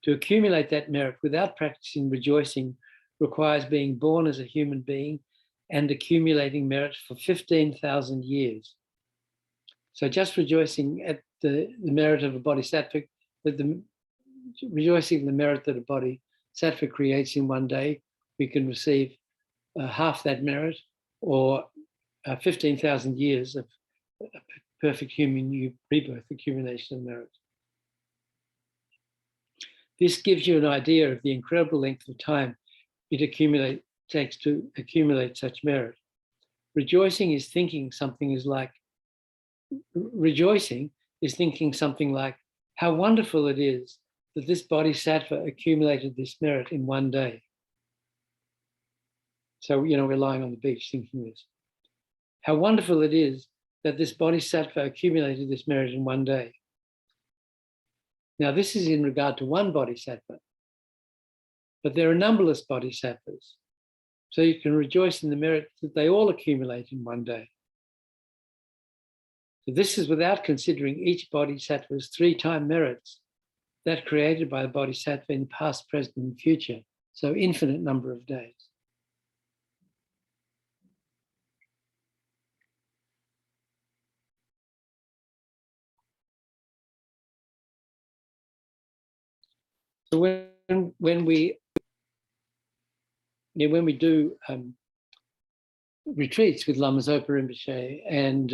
S2: To accumulate that merit without practicing rejoicing requires being born as a human being and accumulating merit for 15,000 years. So just rejoicing at the merit of a bodhisattva, rejoicing the merit that a bodhisattva creates in one day, we can receive half that merit, or 15,000 years of perfect human rebirth accumulation of merit. This gives you an idea of the incredible length of time it takes to accumulate such merit. Rejoicing is thinking something like, how wonderful it is that this bodhisattva accumulated this merit in one day. So, we're lying on the beach thinking this. How wonderful it is that this bodhisattva accumulated this merit in one day. Now, this is in regard to one bodhisattva, but there are numberless bodhisattvas. So you can rejoice in the merit that they all accumulate in one day. So this is without considering each bodhisattva's 3-time merits that created by the bodhisattva in past, present, and future. So infinite number of days. So when we do retreats with Lama Zopa Rinpoche, and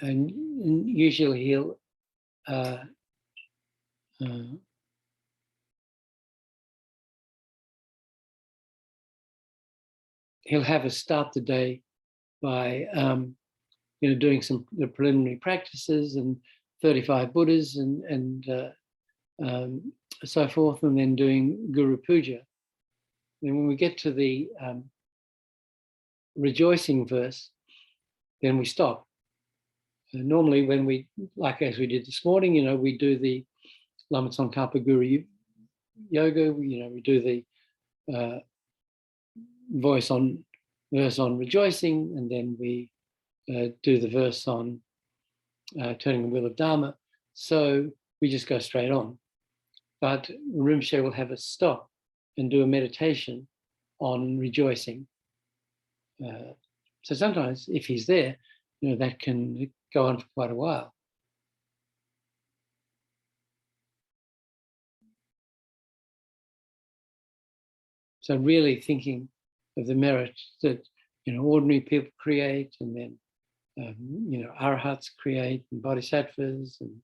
S2: and usually he'll have us start the day by doing some the preliminary practices and 35 Buddhas and so forth, and then doing Guru Puja. And when we get to the rejoicing verse, then we stop. Normally when we, like as we did this morning, we do the Lama Tsongkhapa Guru Yoga, we do the verse on rejoicing, and then we do the verse on turning the wheel of Dharma. So we just go straight on. But Rinpoche will have us stop and do a meditation on rejoicing. So sometimes, if he's there, that can go on for quite a while. So really thinking of the merit that ordinary people create, and then arhats create, and bodhisattvas and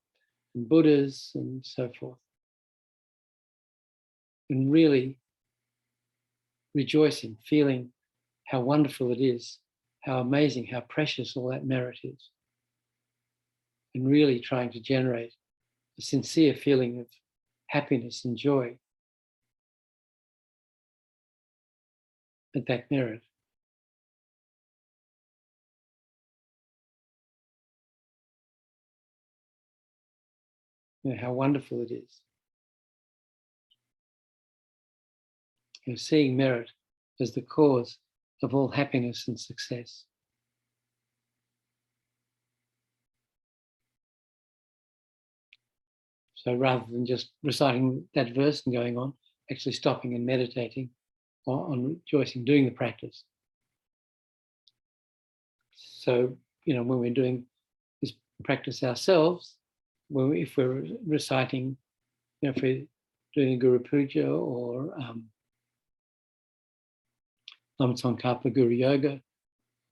S2: Buddhas and so forth. And really rejoicing, feeling how wonderful it is, how amazing, how precious all that merit is. And really trying to generate a sincere feeling of happiness and joy at that merit. How wonderful it is. Seeing merit as the cause of all happiness and success. So rather than just reciting that verse and going on, actually stopping and meditating on rejoicing, doing the practice. So, when we're doing this practice ourselves, if we're reciting, if we're doing a Guru Puja or Lama Tsongkhapa Guru Yoga,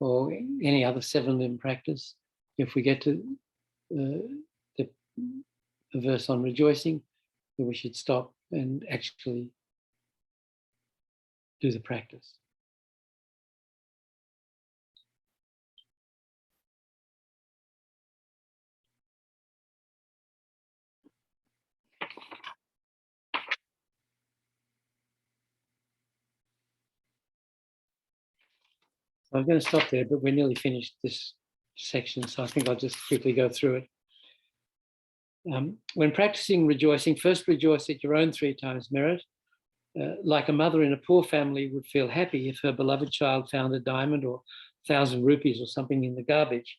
S2: or any other 7-limb practice. If we get to the verse on rejoicing, then we should stop and actually do the practice. I'm going to stop there, but we're nearly finished this section, so I think I'll just quickly go through it. When practicing rejoicing, first rejoice at your own 3 times merit. Like a mother in a poor family would feel happy if her beloved child found a diamond or 1,000 rupees or something in the garbage.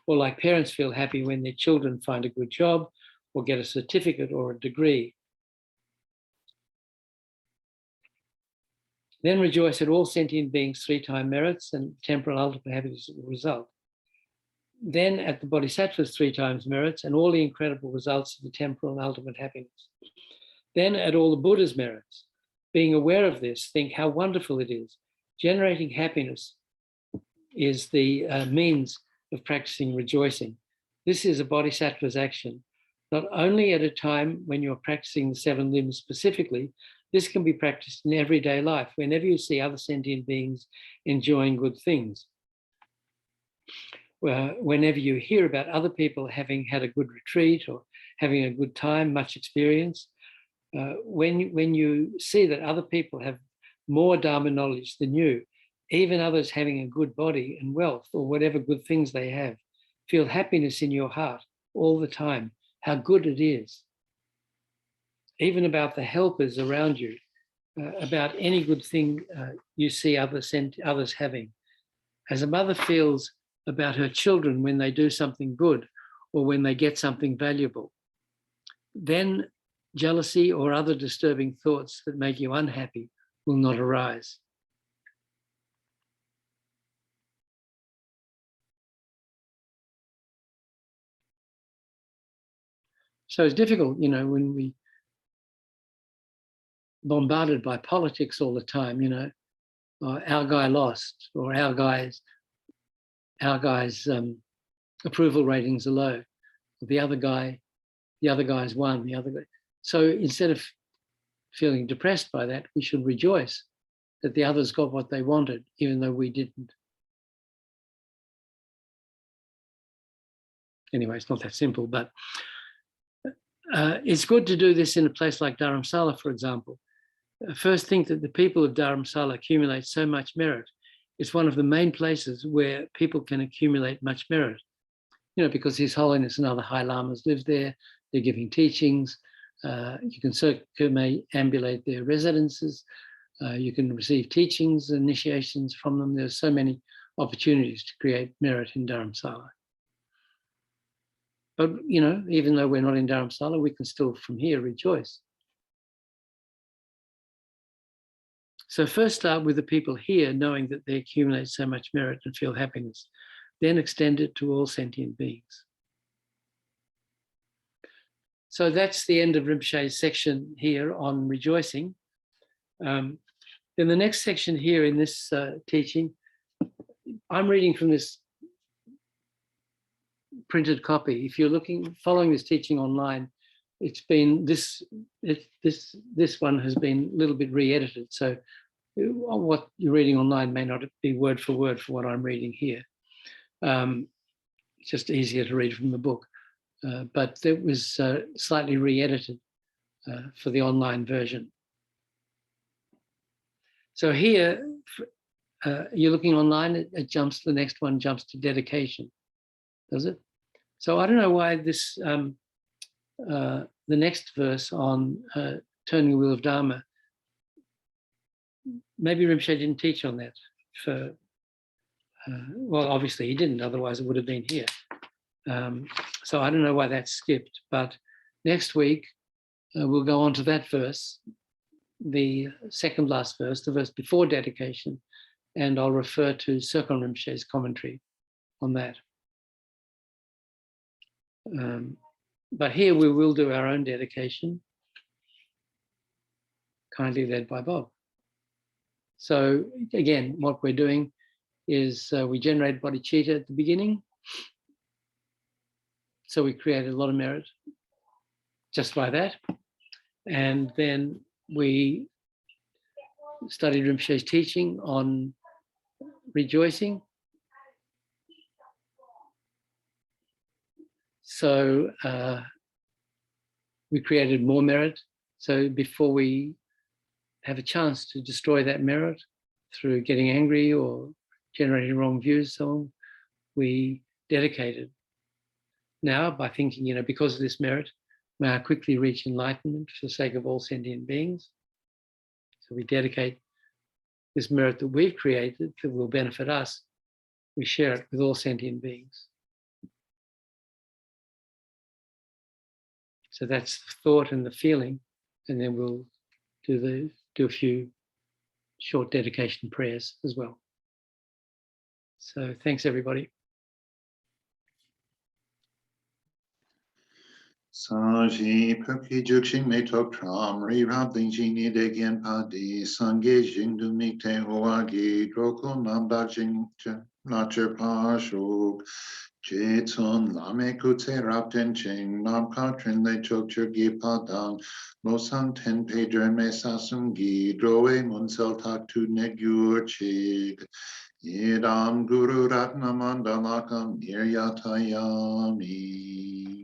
S2: Or like parents feel happy when their children find a good job or get a certificate or a degree. Then rejoice at all sentient beings' 3-time merits and temporal ultimate happiness as a result. Then at the Bodhisattva's 3 times merits and all the incredible results of the temporal and ultimate happiness. Then at all the Buddha's merits. Being aware of this, think how wonderful it is. Generating happiness is the means of practicing rejoicing. This is a Bodhisattva's action, not only at a time when you're practicing the 7 limbs specifically. This can be practiced in everyday life, whenever you see other sentient beings enjoying good things. Whenever you hear about other people having had a good retreat or having a good time, much experience, when you see that other people have more Dharma knowledge than you, even others having a good body and wealth or whatever good things they have, feel happiness in your heart all the time, how good it is. Even about the helpers around you, about any good thing you see others having. As a mother feels about her children when they do something good or when they get something valuable, then jealousy or other disturbing thoughts that make you unhappy will not arise. So it's difficult, when we bombarded by politics all the time, our guy lost, or our guy's approval ratings are low. The other guy's won. The other guy. So instead of feeling depressed by that, we should rejoice that the others got what they wanted, even though we didn't. Anyway, it's not that simple, but it's good to do this in a place like Dharamsala, for example. First, think that the people of Dharamsala accumulate so much merit. It's one of the main places where people can accumulate much merit, because His Holiness and other high lamas live there. They're giving teachings. You can circumambulate their residences. You can receive teachings, initiations from them. There's so many opportunities to create merit in Dharamsala. But, even though we're not in Dharamsala, we can still from here rejoice. So first start with the people here, knowing that they accumulate so much merit and feel happiness. Then extend it to all sentient beings. So that's the end of Rinpoche's section here on rejoicing. Then the next section here in this teaching, I'm reading from this printed copy. If you're following this teaching online, it's been this one has been a little bit re-edited. So what you're reading online may not be word for word for what I'm reading here. It's just easier to read from the book. But it was slightly re-edited for the online version. So here, you're looking online, it jumps, the next one jumps to dedication, does it? So I don't know why this, the next verse on turning the wheel of Dharma, maybe Rinpoche didn't teach on that. Well, obviously he didn't, otherwise it would have been here. So I don't know why that's skipped, but next week we'll go on to that verse, the second last verse, the verse before dedication, and I'll refer to Serkon Rinpoche's commentary on that. But here we will do our own dedication, kindly led by Bob. So again, what we're doing is we generated bodhicitta at the beginning. So we created a lot of merit just by that. And then we studied Rinpoche's teaching on rejoicing. So we created more merit. So before we have a chance to destroy that merit through getting angry or generating wrong views, so on, we dedicated. Now, by thinking, because of this merit, may I quickly reach enlightenment for the sake of all sentient beings. So we dedicate this merit that we've created that will benefit us. We share it with all sentient beings. So that's the thought and the feeling, and then we'll do a few short dedication prayers as well. So thanks, everybody.
S1: Saji Perki Juxing Me Tok Tram, Ri Rab Ding Jing Ni De Gian Padi, Sange Jing Du Mik Te Hoagi, Droko Nam Da Jing Nacher Pa Shuk, Jetsun Lame Kutse Rab Ten Ching, Nam Ka Trin Le Chok Chur Gi Pa Dang, Lo Sang Ten Pedren Me Sasum Gi, Droe Munsel Tak Tu Negur Chig, Yidam Guru Ratna Mandalakam Niryatayami.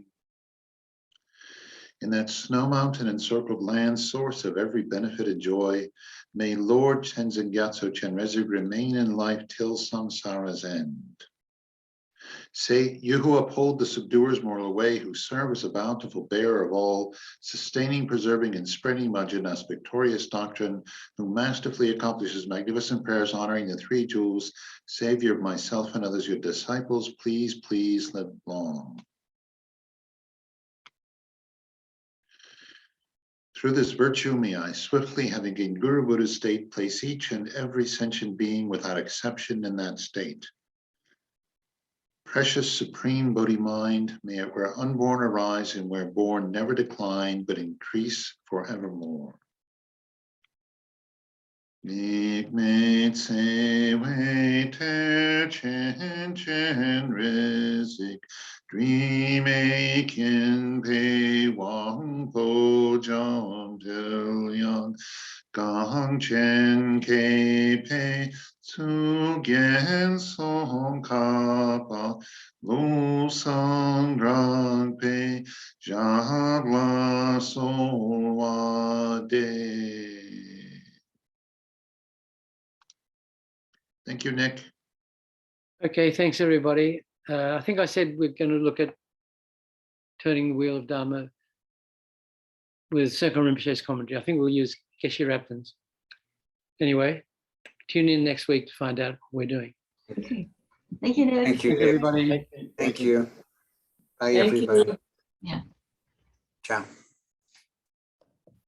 S1: In that snow mountain encircled land, source of every benefit and joy, may Lord Tenzin Gyatso Chenrezig remain in life till samsara's end. Say, you who uphold the subduer's moral way, who serve as a bountiful bearer of all, sustaining, preserving, and spreading Majjhana's victorious doctrine, who masterfully accomplishes magnificent prayers honoring the three jewels, Savior of myself and others, your disciples, please, please live long. Through this virtue, may I swiftly, having gained Guru Buddha's state, place each and every sentient being without exception in that state. Precious supreme Bodhi mind, may it where unborn arise and where born never decline, but increase forevermore. Nikmet se wei ter chen chen rizik, dream a kin pei wang po jong til yang, gang chen ke pei su gen song ka pa, lu sang rang pei jab la so wa de. Thank you, Nick.
S2: Okay, thanks, everybody. I think I said we're going to look at turning the wheel of Dharma with Circle Rinpoche's commentary. I think we'll use Geshe Rapton's. Anyway, tune in next week to find out what we're doing.
S4: Okay. Thank you, Nick.
S5: Thank you,
S2: Thanks,
S5: Nick.
S2: everybody.
S5: Thank you. Bye,
S4: Thank
S5: everybody.
S4: you. Yeah.
S5: Ciao.